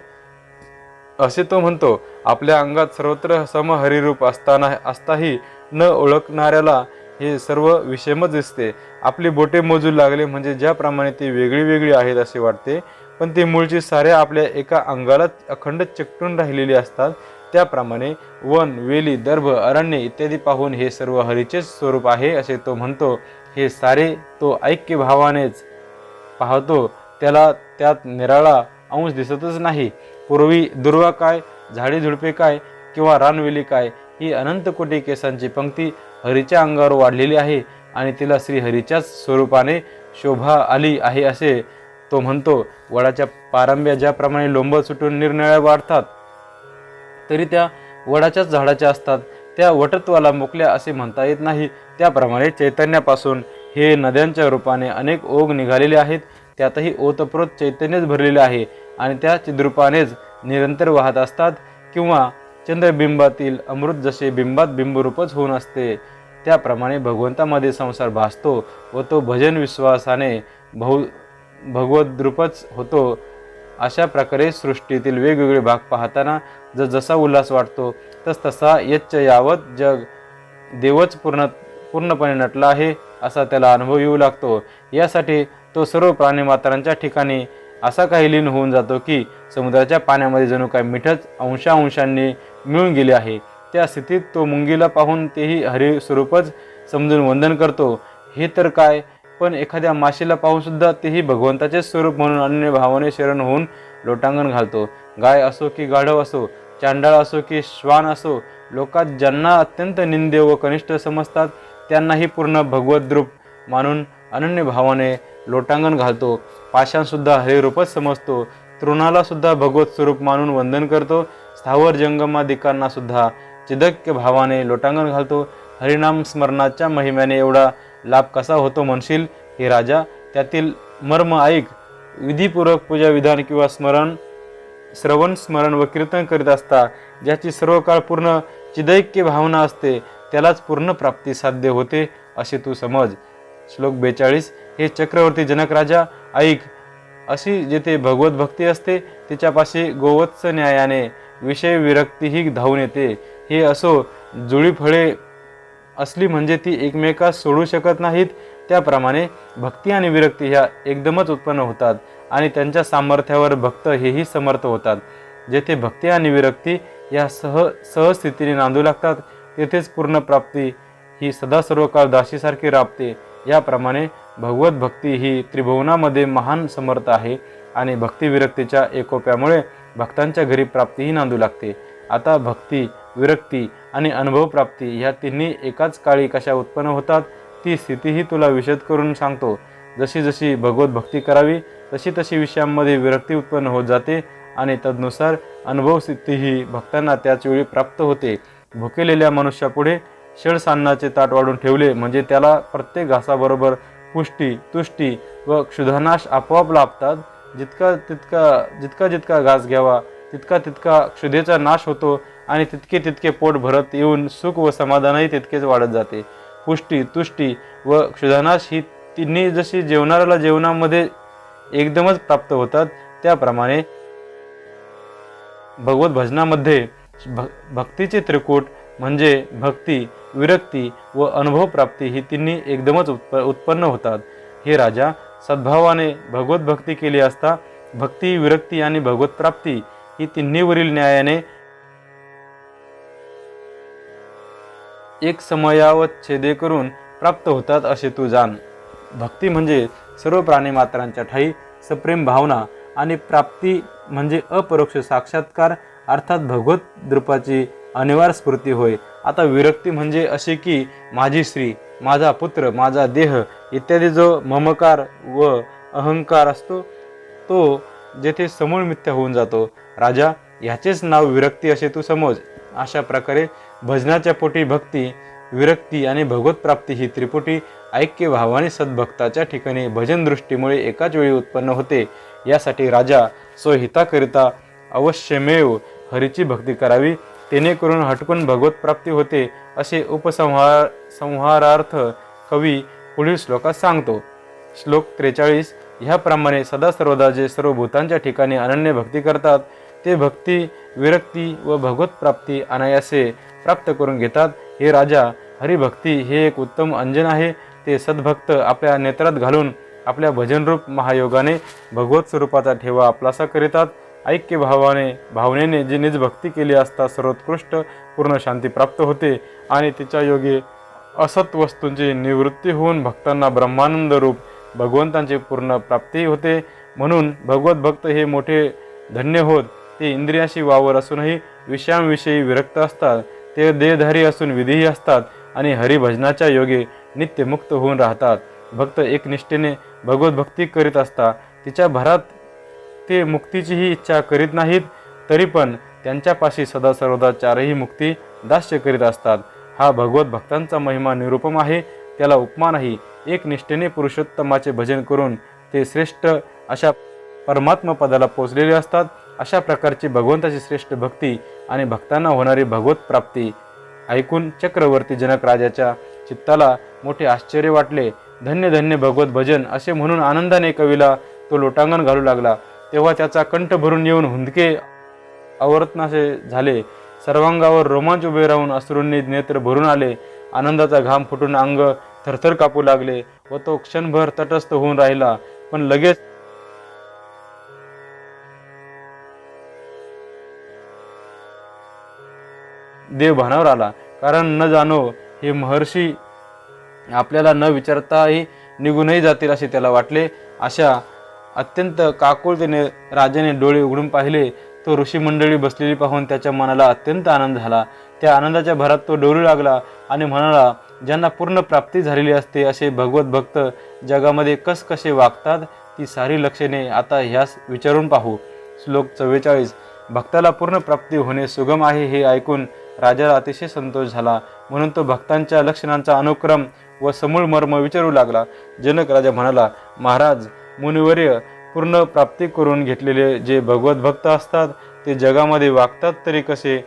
असे तो म्हणतो. आपल्या अंगात सर्वत्र समहरिरूप असताही न ओळखणाऱ्याला हे सर्व विषमच दिसते. आपली बोटे मोजू लागले म्हणजे ज्याप्रमाणे ती वेगळी वेगळी आहेत असे वाटते, पण ती मूळची साऱ्या आपल्या एका अंगाला अखंड चिकटून राहिलेली असतात. त्याप्रमाणे वन, वेली, दर्भ, अरण्य इत्यादी पाहून हे सर्व हरीचेच स्वरूप आहे असे तो म्हणतो. हे सारे तो ऐक्य भावानेच पाहतो, त्याला त्यात निराळा अंश दिसतच नाही. पूर्वी दुर्वा काय, झाडी झुडपे काय किंवा रानवेली काय, ही अनंत कोटी केसांची पंक्ती हरीच्या अंगावर वाढलेली आहे आणि तिला श्री हरीच्याच स्वरूपाने शोभा आली आहे असे तो म्हणतो. वडाच्या पारंब्या ज्याप्रमाणे लोंब सुटून निरनिळ्या वाढतात तरी त्या वडाच्याच झाडाच्या असतात, त्या वटत्वाला मोकल्या असे म्हणता येत नाही. त्याप्रमाणे चैतन्यापासून हे नद्यांच्या रूपाने अनेक ओघ निघालेले आहेत. त्यातही ओतप्रोत चैतन्यच भरलेले आहे आणि त्या चिद्रूपानेच निरंतर वाहत असतात. किंवा चंद्रबिंबातील अमृत जसे बिंबात बिंबरूपच होऊन असते, त्याप्रमाणे भगवंतामध्ये संसार भासतो व तो भजन विश्वासाने भगवद्रूपच होतो. अशा प्रकारे सृष्टीतील वेगवेगळे भाग पाहताना जसा उल्हास वाटतो तसा यच्च यावत जग देवच पूर्णपणे नटला आहे असा त्याला अनुभव येऊ लागतो. यासाठी तो सर्व प्राणीमात्रांच्या ठिकाणी असा काही लीन होऊन जातो की समुद्राच्या पाण्यामध्ये जणू काय मिठच अंशांनी मिळून गेले आहे. त्या स्थितीत तो मुंगीला पाहून तेही हरी स्वरूपच समजून वंदन करतो. हे तर काय, पण एखाद्या माशीला पाहून सुद्धा तेही भगवंताचे स्वरूप म्हणून अन्य भावाने शरण होऊन लोटांगण घालतो. गाय असो की गाढव असो, चांडाळ असो की श्वान असो, लोकात ज्यांना अत्यंत निंद्य व कनिष्ठ समजतात त्यांनाही पूर्ण भगवत रूप मानून अनन्य भावाने लोटांगण घालतो. पाषाणसुद्धा हरिरूपच समजतो. तृणाला सुद्धा भगवत स्वरूप मानून वंदन करतो. स्थावर जंगमादिकांना सुद्धा चिदक्य भावाने लोटांगण घालतो. हरिनाम स्मरणाच्या महिम्याने एवढा लाभ कसा होतो म्हणशील हे राजा? त्यातील मर्म ऐक. विधीपूर्वक पूजा विधान किंवा श्रवण स्मरण व कीर्तन करीत असता ज्याची सर्व काळ पूर्ण चिदैक्य भावना असते त्यालाच पूर्ण प्राप्ती साध्य होते असे तू समज. श्लोक 42. हे चक्रवर्ती जनक राजा ऐक. अशी जेथे भगवत भक्ती असते तिच्यापाशी गोवत्स न्यायाने विषय विरक्तीही धावून येते. हे असो, जुळी फळे असली म्हणजे ती एकमेकास सोडू शकत नाहीत. त्याप्रमाणे भक्ती आणि विरक्ती ह्या एकदमच उत्पन्न होतात आणि त्यांच्या सामर्थ्यावर भक्त हेही समर्थ होतात. जेथे भक्ती आणि विरक्ती या सहस्थितीने नांदू लागतात तेथेच पूर्ण प्राप्ती ही सदा सर्व काळ दासीसारखी राबते. याप्रमाणे भगवत भक्ती ही त्रिभुवनामध्ये महान समर्थ आहे आणि भक्ती विरक्तीच्या एकोप्यामुळे भक्तांच्या घरी प्राप्तीही नांदू लागते. आता भक्ती, विरक्ती आणि अनुभव प्राप्ती ह्या तिन्ही एकाच काळी कशा उत्पन्न होतात ती स्थितीही तुला विशद करून सांगतो. जशी जशी भगवत भक्ती करावी तशी तशी विषयांमध्ये विरक्ती उत्पन्न होत जाते आणि तदनुसार अनुभव स्थितीही भक्तांना त्याच वेळी प्राप्त होते. भुकेलेल्या मनुष्यापुढे षडसान्नाचे ताट वाढून ठेवले म्हणजे त्याला प्रत्येक घासाबरोबर पुष्टी, तुष्टी व क्षुधानाश आपोआप लाभतात. जितका जितका घास घ्यावा तितका तितका क्षुधेचा नाश होतो आणि तितके तितके पोट भरत येऊन सुख व समाधानही तितकेच वाढत जाते. पुष्टी, तुष्टी व क्षुधानाश ही तिन्ही जशी जेवणाऱ्याला जेवणामध्ये एकदमच प्राप्त होतात त्याप्रमाणे भगवत भजनामध्ये भक्तीचे त्रिकूट म्हणजे भक्ती, विरक्ती व अनुभव प्राप्ती ही तिन्ही एकदमच उत्पन्न होतात. हे राजा, सद्भावाने भगवत भक्ती केली असता भक्ती, विरक्ती आणि भगवत प्राप्ती ही तिन्हीवरील न्यायाने एक समयावत छेदे करून प्राप्त होतात असे तू जाण. भक्ती म्हणजे सर्व प्राणीमात्रांच्या ठाई सप्रेम भावना आणि प्राप्ती म्हणजे अपरोक्ष साक्षात्कार अर्थात भगवत रूपाची अनिवार्य स्फूर्ती होय. आता विरक्ती म्हणजे असे की माझी स्त्री, माझा पुत्र, माझा देह इत्यादी जो ममकार व अहंकार असतो तो जेथे समूळ मिथ्या होऊन जातो. राजा, ह्याचेच नाव विरक्ती असे तू समज. अशा प्रकारे भजनाच्या पोटी भक्ती, विरक्ती आणि भगवत प्राप्ती ही त्रिपुटी ऐक्य भावाने सद्भक्ताच्या ठिकाणी भजन दृष्टीमुळे एकाच वेळी उत्पन्न होते. यासाठी राजा स्वहिताकरिता अवश्यमेव हरीची भक्ती करावी, तेणेकरून हटकून भगवत प्राप्ती होते असे संहारार्थ कवी पुढील श्लोकात सांगतो. श्लोक 43. ह्याप्रमाणे सदा सर्वदा जे सर्व भूतांच्या ठिकाणी अनन्य भक्ती करतात ते भक्ती, विरक्ती व भगवत प्राप्ती अनायासे प्राप्त करून घेतात. हे राजा, हरिभक्ती हे एक उत्तम अंजन आहे. ते सद्भक्त आपल्या नेत्रात घालून आपल्या भजनरूप महायोगाने भगवत स्वरूपाचा ठेवा आपलासा करीतात. ऐक्य भावनेने जी निज भक्ती केली असता सर्वोत्कृष्ट पूर्ण शांती प्राप्त होते आणि तिच्या योगे असत वस्तूंची निवृत्ती होऊन भक्तांना ब्रह्मानंद रूप भगवंतांची पूर्ण प्राप्ती होते. म्हणून भगवत भक्त हे मोठे धन्य होत. ते इंद्रियाशी वावर असूनही विषयांविषयी विरक्त असतात. ते देहधारी असून विधीही असतात आणि हरिभजनाच्या योगे नित्य मुक्त होऊन राहतात. भक्त एकनिष्ठेने भगवत भक्ती करीत असता तिच्या भरात ते मुक्तीचीही इच्छा करीत नाहीत, तरी पण त्यांच्यापाशी सदा सर्वदा चारही मुक्ती दास्य करीत असतात. हा भगवत भक्तांचा महिमा निरुपम आहे, त्याला उपमा नाही. एकनिष्ठेने पुरुषोत्तमाचे भजन करून ते श्रेष्ठ अशा परमात्मा पदाला पोचलेले असतात. अशा प्रकारची भगवंताची श्रेष्ठ भक्ती आणि भक्तांना होणारी भगवत प्राप्ती ऐकून चक्रवर्ती जनक राजाच्या चित्ताला मोठे आश्चर्य वाटले. धन्य धन्य भगवत भजन असे म्हणून आनंदाने कवीला तो लोटांगण घालू लागला. तेव्हा त्याचा कंठ भरून येऊन हुंदके आवर्तनासे झाले. सर्वांगावर रोमांच उभे राहून अश्रूंनी नेत्र भरून आले. आनंदाचा घाम फुटून अंग थरथर कापू लागले व तो क्षणभर तटस्थ होऊन राहिला, पण लगेच देव भानावर आला. कारण न जाणो हे महर्षी आपल्याला न विचारताही निघूनही जातील असे त्याला वाटले. अशा अत्यंत काकुळतेने राजाने डोळे उघडून पाहिले. तो ऋषीमंडळी बसलेली पाहून त्याच्या मनाला अत्यंत आनंद झाला. त्या आनंदाच्या भरात तो डोलू लागला आणि म्हणाला, ज्यांना पूर्ण प्राप्ती झालेली असते असे भगवत भक्त जगामध्ये कसे वागतात, ती सारी लक्षणे आता ह्यास विचारून पाहू. श्लोक 44. भक्ताला पूर्ण प्राप्ती होणे सुगम आहे हे ऐकून राजाला अतिशय संतोष झाला. म्हणून तो भक्तांच्या लक्षणांचा अनुक्रम व समूळ मर्म विचारू लागला. जनक राजा म्हणाला, महाराज मुनिवर्य, पूर्ण प्राप्ती करून घेतलेले जे भगवत भक्त असतात ते जगामध्ये वागतात तरी कसे,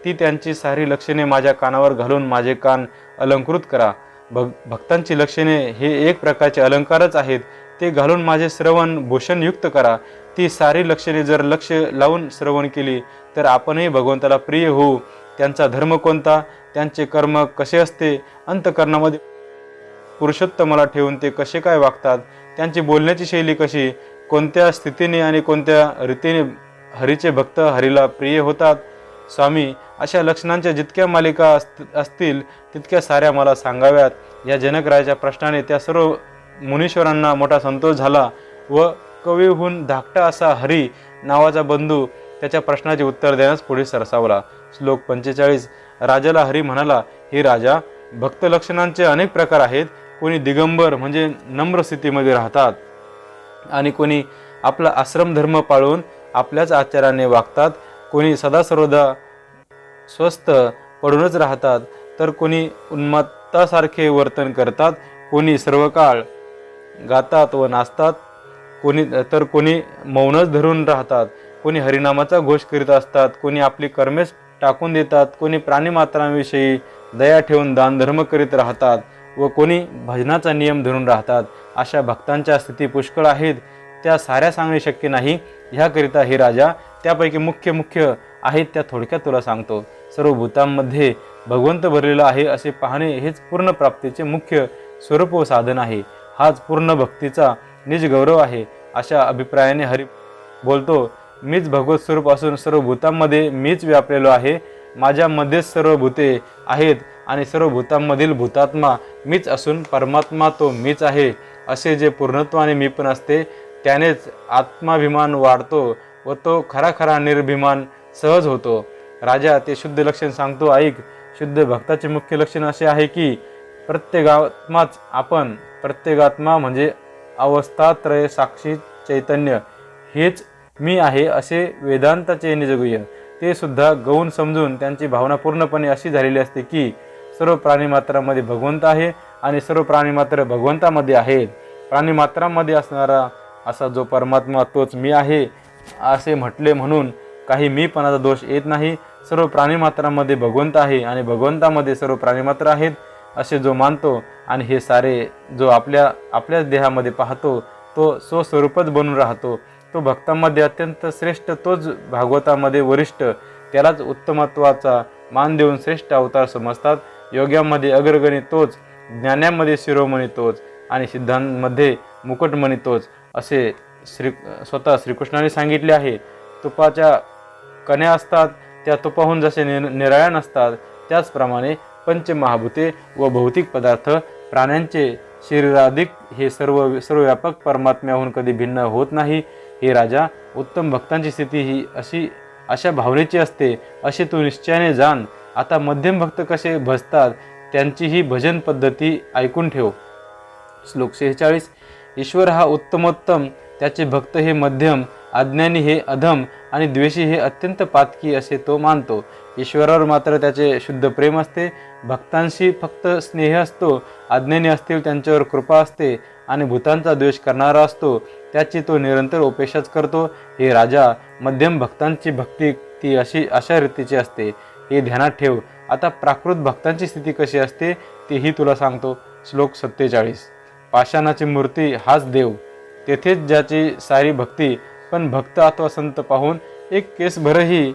ती त्यांची सारी लक्षणे माझ्या कानावर घालून माझे कान अलंकृत करा. भक्तांची लक्षणे हे एक प्रकारचे अलंकारच आहेत. ते घालून माझे श्रवण भूषणयुक्त करा. ती सारी लक्षणे जर लक्ष लावून श्रवण केली तर आपणही भगवंताला प्रिय होऊ. त्यांचा धर्म कोणता, त्यांचे कर्म कसे असते, अंतःकरणामध्ये पुरुषोत्तमाला ठेवून ते कसे काय वागतात, त्यांची बोलण्याची शैली कशी, कोणत्या स्थितीने आणि कोणत्या रीतीने हरीचे भक्त हरीला प्रिय होतात. स्वामी, अशा लक्षणांच्या जितक्या मालिका असतील तितक्या साऱ्या मला सांगाव्यात. या जनकराजाच्या प्रश्नाने त्या सर्व मुनीश्वरांना मोठा संतोष झाला व कवीहून धाकटा असा हरी नावाचा बंधू त्याच्या प्रश्नाचे उत्तर देण्यास पुढे सरसावला. श्लोक 45. राजाला हरी म्हणाला, हे राजा, भक्त लक्षणांचे अनेक प्रकार आहेत. कोणी दिगंबर म्हणजे नम्र स्थितीमध्ये राहतात आणि कोणी आपला आश्रम धर्म पाळून आपल्याच आचाराने वागतात. कोणी सदा सर्वदा स्वस्थ पडूनच राहतात, तर कोणी उन्मत्तासारखे वर्तन करतात. कोणी सर्व काळ गातात व नाचतात, कोणी मौनच धरून राहतात. कोणी हरिनामाचा घोष करीत असतात, कोणी आपली कर्मेच टाकून देतात. कोणी प्राणीमात्रांविषयी दया ठेवून दानधर्म करीत राहतात व कोणी भजनाचा नियम धरून राहतात. अशा भक्तांच्या स्थिती पुष्कळ आहेत. त्या साऱ्या सांगणे शक्य नाही. ह्याकरिता हे राजा, त्यापैकी मुख्य आहेत त्या थोडक्यात तुला सांगतो. सर्व भूतांमध्ये भगवंत भरलेला आहे असे पाहणे हेच पूर्ण प्राप्तीचे मुख्य स्वरूप व साधन आहे. हाच पूर्ण भक्तीचा निज गौरव आहे. अशा अभिप्रायाने हरी बोलतो, मीच भगवत स्वरूप असून सर्व भूतांमध्ये मीच व्यापलेलो आहे. माझ्यामध्येच सर्व भूते आहेत आणि सर्व भूतांमधील भूतात्मा मीच असून परमात्मा तो मीच आहे. असे जे पूर्णत्वाने मी पण असते त्यानेच आत्माभिमान वाढतो व तो खरा निर्भिमान सहज होतो. राजा ते शुद्ध लक्षण सांगतो, ऐक. शुद्ध भक्ताचे मुख्य लक्षण असे आहे की प्रत्येगात्माच आपण, प्रत्येगात्मा म्हणजे अवस्थात्रय साक्षी चैतन्य हेच मी आहे असे वेदांताचे निजगुह्य. ते सुद्धा गौण समजून त्यांची भावना पूर्णपणे अशी झालेली असते की सर्व प्राणीमात्रांमध्ये भगवंत आहे आणि सर्व प्राणीमात्र भगवंतामध्ये आहेत. प्राणीमात्रांमध्ये असणारा असा जो परमात्मा तोच मी आहे असे म्हटले म्हणून काही मीपणाचा दोष येत नाही. सर्व प्राणीमात्रांमध्ये भगवंत आहे आणि भगवंतामध्ये सर्व प्राणीमात्र आहेत असे जो मानतो आणि हे सारे जो आपल्याच देहामध्ये पाहतो तो स्वस्वरूपच बनून राहतो. तो भक्तांमध्ये अत्यंत श्रेष्ठ, तोच भागवतामध्ये वरिष्ठ. त्यालाच उत्तमत्वाचा मान देऊन श्रेष्ठ अवतार समजतात. योग्यामध्ये अग्रगणी तोच, ज्ञानामध्ये शिरोमणी तोच आणि सिद्धांमध्ये मुकुटमणी तोच असे स्वतः श्रीकृष्णाने सांगितले आहे. तुपाच्या कण्या असतात, त्या तुपाहून जसे निराळ्या नसतात त्याचप्रमाणे पंचमहाभूते व भौतिक पदार्थ प्राण्यांचे शरीराधिक हे सर्वव्यापक परमात्म्याहून कधी भिन्न होत नाही. हे राजा, उत्तम भक्तांची स्थिती ही अशा भावनेची असते असे तू निश्चयाने जाण. आता मध्यम भक्त कसे भजतात त्यांची ही भजन पद्धती ऐकून ठेव. श्लोक 46. ईश्वर हा उत्तमोत्तम, त्याचे भक्त हे मध्यम, अज्ञानी हे अधम आणि द्वेषी हे अत्यंत पातकी असे तो मानतो. ईश्वरावर मात्र त्याचे शुद्ध प्रेम असते. भक्तांशी फक्त स्नेह असतो. अज्ञानी असतील त्यांच्यावर कृपा असते आणि भूतांचा द्वेष करणारा असतो त्याची तो निरंतर उपेक्षाच करतो. हे राजा, मध्यम भक्तांची भक्ती ती अशा रीतीची असते हे ध्यानात ठेव. आता प्राकृत भक्तांची स्थिती कशी असते तेही तुला सांगतो. श्लोक 47. पाषाणाची मूर्ती हाच देव, तेथेच ज्याची सारी भक्ती. पण भक्त अथवा संत पाहून एक केसभरही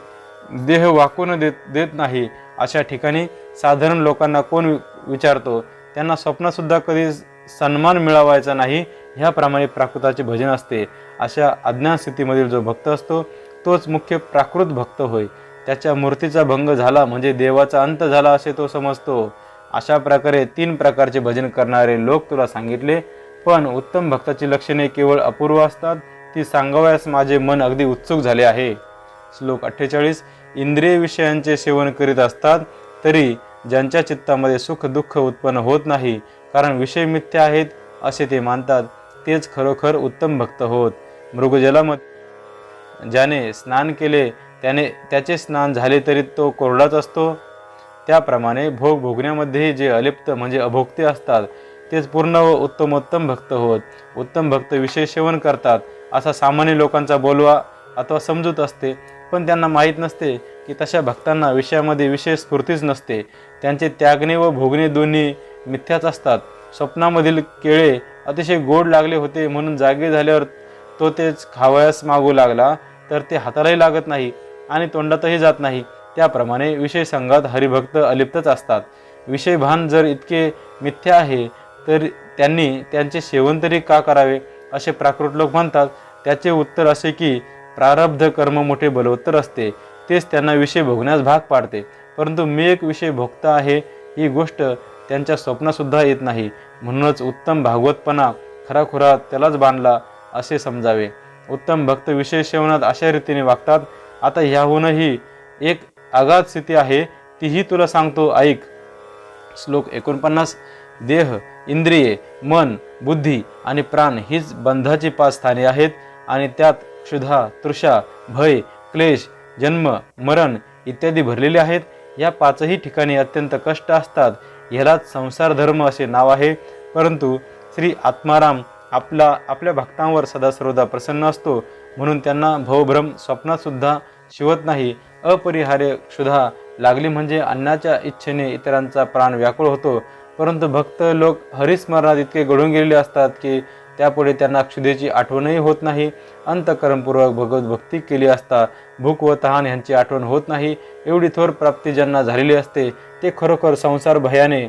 देह वाकून देत नाही. अशा ठिकाणी साधारण लोकांना कोण विचारतो? त्यांना स्वप्नातसुद्धा कधी सन्मान मिळवायचा नाही. ह्याप्रमाणे प्राकृताचे भजन असते. अशा अज्ञान स्थितीमधील जो भक्त असतो तोच मुख्य प्राकृत भक्त होय. त्याच्या मूर्तीचा भंग झाला म्हणजे देवाचा अंत झाला असे तो समजतो. अशा प्रकारे 3 प्रकारचे भजन करणारे लोक तुला सांगितले. पण उत्तम भक्ताची लक्षणे केवळ अपूर्व असतात, ती सांगावयास माझे मन अगदी उत्सुक झाले आहे. श्लोक 48. इंद्रिय विषयांचे सेवन करीत असतात तरी ज्यांच्या चित्तामध्ये सुख दुःख उत्पन्न होत नाही, कारण विषय मिथ्या आहेत असे ते मानतात, तेच खरोखर उत्तम भक्त होत. मृगजलामध्ये ज्याने स्नान केले त्याचे स्नान झाले तरी तो कोरडाच असतो, त्याप्रमाणे भोग भोगण्यामध्येही जे अलिप्त म्हणजे अभोक्ते असतात तेच पूर्ण व उत्तमोत्तम भक्त होत. उत्तम भक्त विषय सेवन करतात असा सामान्य लोकांचा बोलवा अथवा समजूत असते, पण त्यांना माहीत नसते की तशा भक्तांना विषयामध्ये विषय स्फूर्तीच नसते. त्यांचे त्यागणे व भोगणे दोन्ही मिथ्याच असतात. स्वप्नामधील केळे अतिशय गोड लागले होते म्हणून जागे झाल्यावर तो तेच खावयास मागू लागला तर ते हातालाही लागत नाही आणि तोंडातही जात नाही. त्याप्रमाणे विषय संघात हरिभक्त अलिप्तच असतात. विषयभान जर इतके मिथ्या आहे तर त्यांनी त्यांचे सेवन तरी का करावे असे प्राकृत लोक म्हणतात. त्याचे उत्तर असे की प्रारब्ध कर्म मोठे बलवत्तर असते, तेच त्यांना विषय भोगण्यास भाग पाडते. परंतु मी एक विषय भोगता आहे ही गोष्ट त्यांच्या स्वप्नासुद्धा येत नाही. म्हणूनच उत्तम भागवतपणा खराखुरा त्यालाच बांधला असे समजावे. उत्तम भक्त विषय सेवनात अशा रीतीने वागतात. आता ह्याहूनही एक आगाध स्थिती आहे, तीही तुला सांगतो ऐक. श्लोक 49. देह, इंद्रिये, मन, बुद्धी आणि प्राण हीच बंधाची 5 स्थाने आहेत आणि त्यात क्षुधा, तृषा, भय, क्लेश, जन्म, मरण इत्यादी भरलेले आहेत. या 5ही ठिकाणी अत्यंत कष्ट असतात. ह्यालाच संसार धर्म असे नाव आहे. परंतु श्री आत्माराम आपल्या भक्तांवर सदा सर्वदा प्रसन्न असतो, म्हणून त्यांना भवभ्रम स्वप्नात सुद्धा शिवत नाही. अपरिहार्य क्षुधा लागली म्हणजे अन्नाच्या इच्छेने इतरांचा प्राण व्याकुळ होतो. परंतु भक्त लोक हरिस्मरणात इतके गढून गेलेले असतात की त्यापुढे त्यांना क्षुधेची आठवणही होत नाही. अंतःकरणपूर्वक भगवत भक्ती केली असता भूक व तहान यांची आठवण होत नाही. एवढी थोर प्राप्ती ज्यांना झालेली असते ते खरोखर संसार भयाने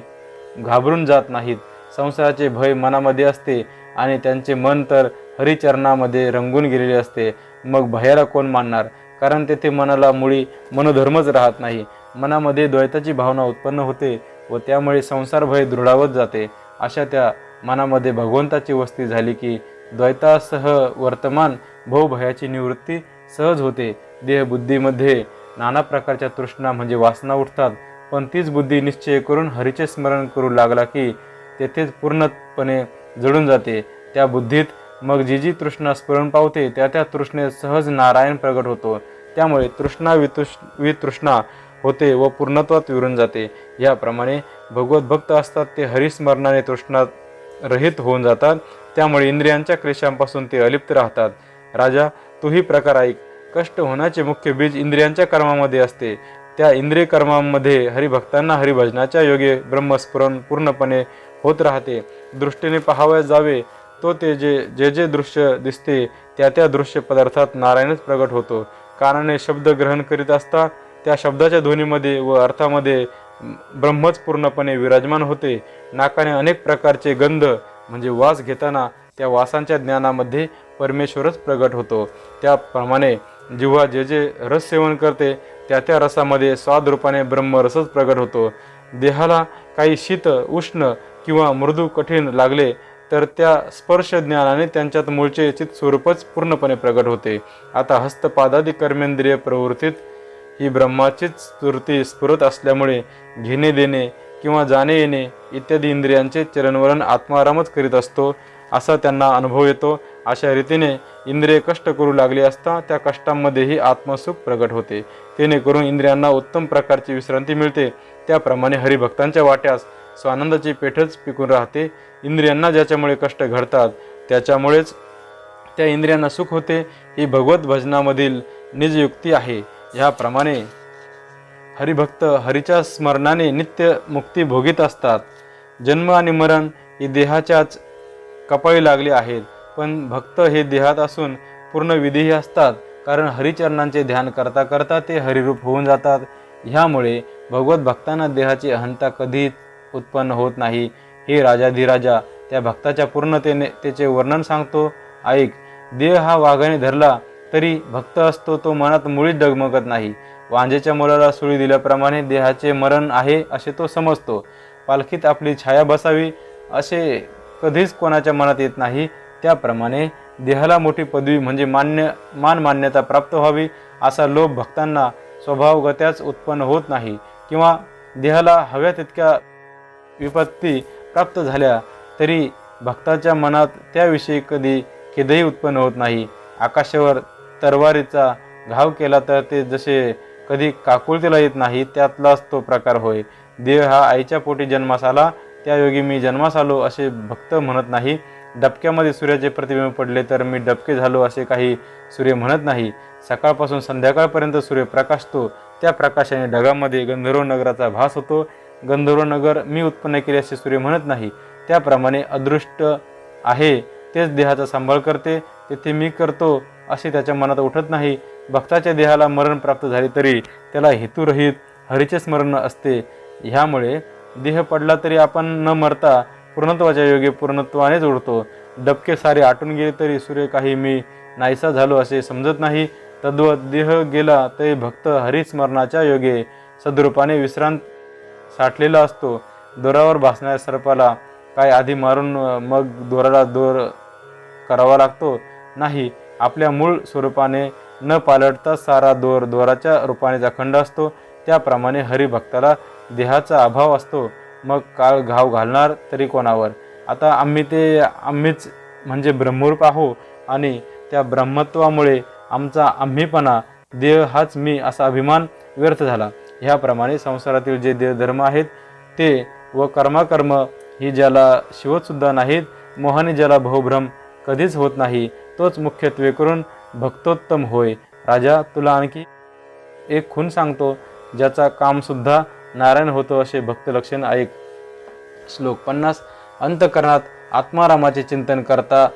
घाबरून जात नाहीत. संसाराचे भय मनामध्ये असते आणि त्यांचे मन तर हरिचरणामध्ये रंगून गेलेले असते. मग भयाला कोण मानणार, कारण तेथे मनाला मुळी मनोधर्मच राहत नाही. मनामध्ये द्वैताची भावना उत्पन्न होते व त्यामुळे संसार भय दृढावत जाते. अशा त्या मनामध्ये भगवंताची वस्ती झाली की द्वैतासह वर्तमान भवभयाची निवृत्ती सहज होते. देहबुद्धीमध्ये नाना प्रकारच्या तृष्णा म्हणजे वासना उठतात, पण तीच बुद्धी निश्चय करून हरीचे स्मरण करू लागला की तेथेच पूर्णपणे जळून जाते. त्या बुद्धीत मग जी तृष्णा स्फुरण पावते त्या तृष्णेत सहज नारायण प्रगट होतो. त्यामुळे तृष्णा वितृष्णा होते व पूर्णत्वात विरून जाते. याप्रमाणे भगवत भक्त असतात ते हरिस्मरणाने तृष्णा रहित होऊन जातात. त्यामुळे इंद्रियांच्या क्लेशांपासून ते अलिप्त राहतात. राजा, तूही प्रकार ऐक. कष्ट होण्याचे मुख्य बीज इंद्रियांच्या कर्मामध्ये असते. त्या इंद्रिय कर्मांमध्ये हरिभक्तांना हरिभजनाच्या योगे ब्रह्मस्फुरण पूर्णपणे होत राहते. दृष्टीने पाहावयास जावे तो ते जे दृश्य दिसते त्या दृश्य पदार्थात नारायणच प्रगट होतो. कानाने शब्द ग्रहण करीत असता त्या शब्दाच्या ध्वनीमध्ये व अर्थामध्ये ब्रह्मच पूर्णपणे विराजमान होते. नाकाने अनेक प्रकारचे गंध म्हणजे वास घेताना त्या वासांच्या ज्ञानामध्ये परमेश्वरच प्रगट होतो. त्याप्रमाणे जिव्हा जे रस सेवन करते त्या रसामध्ये स्वाद रूपाने ब्रह्मरसच प्रगट होतो. देहाला काही शीत उष्ण किंवा मृदू कठीण लागले तर त्या स्पर्श ज्ञानाने त्यांच्यात मूळचे चित स्वरूपच पूर्णपणे प्रगट होते. आता हस्तपादादी कर्मेंद्रिय प्रवृत्तीत ही ब्रह्माचीच स्फूर्ती स्फुरत असल्यामुळे घेणे देणे किंवा जाणे येणे इत्यादी इंद्रियांचे चरणवरण आत्मारामच करीत असतो असा त्यांना अनुभव येतो. अशा रीतीने इंद्रिय कष्ट करू लागली असता त्या कष्टांमध्येही आत्मसुख प्रगट होते. जेणेकरून इंद्रियांना उत्तम प्रकारची विश्रांती मिळते. त्याप्रमाणे हरिभक्तांच्या वाट्यास स्वानंदाची पेठच पिकून राहते. इंद्रियांना ज्याच्यामुळे कष्ट घडतात त्याच्यामुळेच त्या इंद्रियांना सुख होते. ही भगवत भजनामधील निजयुक्ती आहे. ह्याप्रमाणे हरिभक्त हरीच्या स्मरणाने नित्य मुक्ती भोगीत असतात. जन्म आणि मरण ही देहाच्याच कपाळी लागली आहेत, पण भक्त हे देहात असून पूर्ण विधीही असतात, कारण हरिचरणांचे ध्यान करता करता ते हरिरूप होऊन जातात. ह्यामुळे भगवत भक्तांना देहाची अहंता कधीच उत्पन्न होत नाही. हे राजाधिराजा, त्या भक्ताच्या पूर्णतेने त्याचे वर्णन सांगतो ऐक. देह हा वाघाने धरला तरी भक्त असतो तो मनात मुळीच डगमगत नाही. वांजेच्या मुलाला सुळी दिल्याप्रमाणे देहाचे मरण आहे असे तो समजतो. पालखीत आपली छाया बसावी असे कधीच कोणाच्या मनात येत नाही, त्याप्रमाणे देहाला मोठी पदवी म्हणजे मान्यता प्राप्त व्हावी असा लोभ भक्तांना स्वभावगत्याच उत्पन्न होत नाही, किंवा देहाला हव्या तितक्या विपत्ती प्राप्त झाल्या तरी भक्ताच्या मनात त्याविषयी कधी खेदही उत्पन्न होत नाही. आकाशावर तरवारीचा घाव केला तर ते जसे कधी काकुळतीला येत नाही, त्यातलाच तो प्रकार होय. देह हा आईच्या पोटी जन्मास आला, त्यायोगी मी जन्मास आलो असे भक्त म्हणत नाही. डबक्यामध्ये सूर्याचे प्रतिबिंब पडले तर मी डबके झालो असे काही सूर्य म्हणत नाही. सकाळपासून संध्याकाळपर्यंत सूर्य प्रकाशतो, त्या प्रकाशाने ढगामध्ये गंधर्व नगराचा भास होतो. गंधर्व नगर मी उत्पन्न केले असे सूर्य म्हणत नाही. त्याप्रमाणे अदृष्ट आहे तेच देहाचा सांभाळ करते, तेथे मी करतो असे त्याच्या मनात उठत नाही. भक्ताच्या देहाला मरण प्राप्त झाले तरी त्याला हेतुरहित हरीचे स्मरण असते. ह्यामुळे देह पडला तरी आपण न मरता पूर्णत्वाच्या योगे पूर्णत्वानेच उडतो. डबके सारे आटून गेले तरी सूर्य काही मी नाहीसा झालो असे समजत नाही. तद्वत देह गेला तरी भक्त हरिस्मरणाच्या योगे सद्रूपाने विश्रांत साठलेला असतो. दोरावर भासणाऱ्या सर्पाला काय आधी मारून मग दोराला दोर करावा लागतो? नाही. आपल्या मूळ स्वरूपाने न पालटता सारा दोराच्या रूपाने अखंड असतो. त्याप्रमाणे हरिभक्ताला देहाचा अभाव असतो, मग काळ घाव घालणार तरी कोणावर? आता आम्हीच म्हणजे ब्रह्मरूप आहो आणि त्या ब्रह्मत्वामुळे आमचा आम्हीपणा, देह हाच मी असा अभिमान व्यर्थ झाला. ह्याप्रमाणे संसारातील जे देहधर्म आहेत ते व कर्माकर्म ही ज्याला शिवतसुद्धा नाहीत, मोहाने ज्याला बहुभ्रम कधीच होत नाही, तोच मुख्यत्वे करून भक्तोत्तम होय. राजा, तुला आणखी एक खूण सांगतो, ज्याचा कामसुद्धा नारायण होतो असे भक्त लक्षण ऐक. श्लोक 50. अंतःकरणात आत्मारामाचे चिंतन करता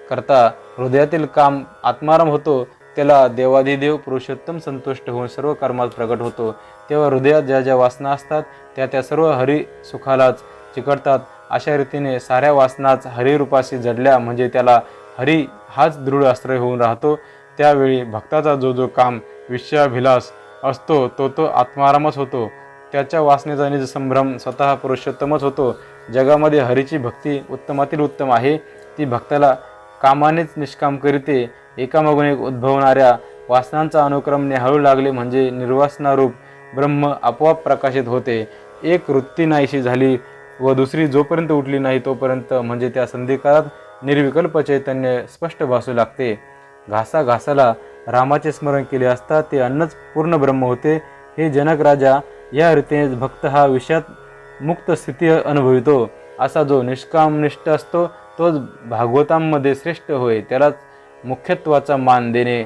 करता हृदयातील काम आत्माराम होतो, त्याला देवाधिदेव पुरुषोत्तम संतुष्ट होऊन सर्व कर्मात प्रकट होतो. तेव्हा हृदयात ज्या ज्या वासना असतात त्या सर्व हरी सुखालाच चिकटतात. अशा रीतीने साऱ्या वासनाच हरिरूपाशी जडल्या म्हणजे त्याला हरी हाच दृढ आश्रय होऊन राहतो. त्यावेळी भक्ताचा जो काम विषयाभिलास असतो तो आत्मारामच होतो. त्याच्या वासनेचा निज संभ्रम स्वतः पुरुषोत्तमच होतो. जगामध्ये हरीची भक्ती उत्तमातील उत्तम आहे. ती भक्ताला कामानेच निष्काम करीते. एकामागून एक उद्भवणाऱ्या वासनांचा अनुक्रमणे हळू लागले म्हणजे निर्वासनारूप ब्रह्म आपोआप प्रकाशित होते. एक वृत्ती नाहीशी झाली व दुसरी जोपर्यंत उठली नाही तोपर्यंत म्हणजे त्या संधिकाळात निर्विकल्प चैतन्य स्पष्ट भासू लागते. घासाघासाला रामाचे स्मरण केले असता ते अन्नच पूर्ण ब्रह्म होते. हे जनक राजा, या रीतीने भक्त हा विषयात मुक्त स्थिती अनुभवितो. असा जो निष्कामनिष्ठ असतो तोच भागवतांमध्ये श्रेष्ठ होय. त्यालाच मुख्यत्वाचा मान देणे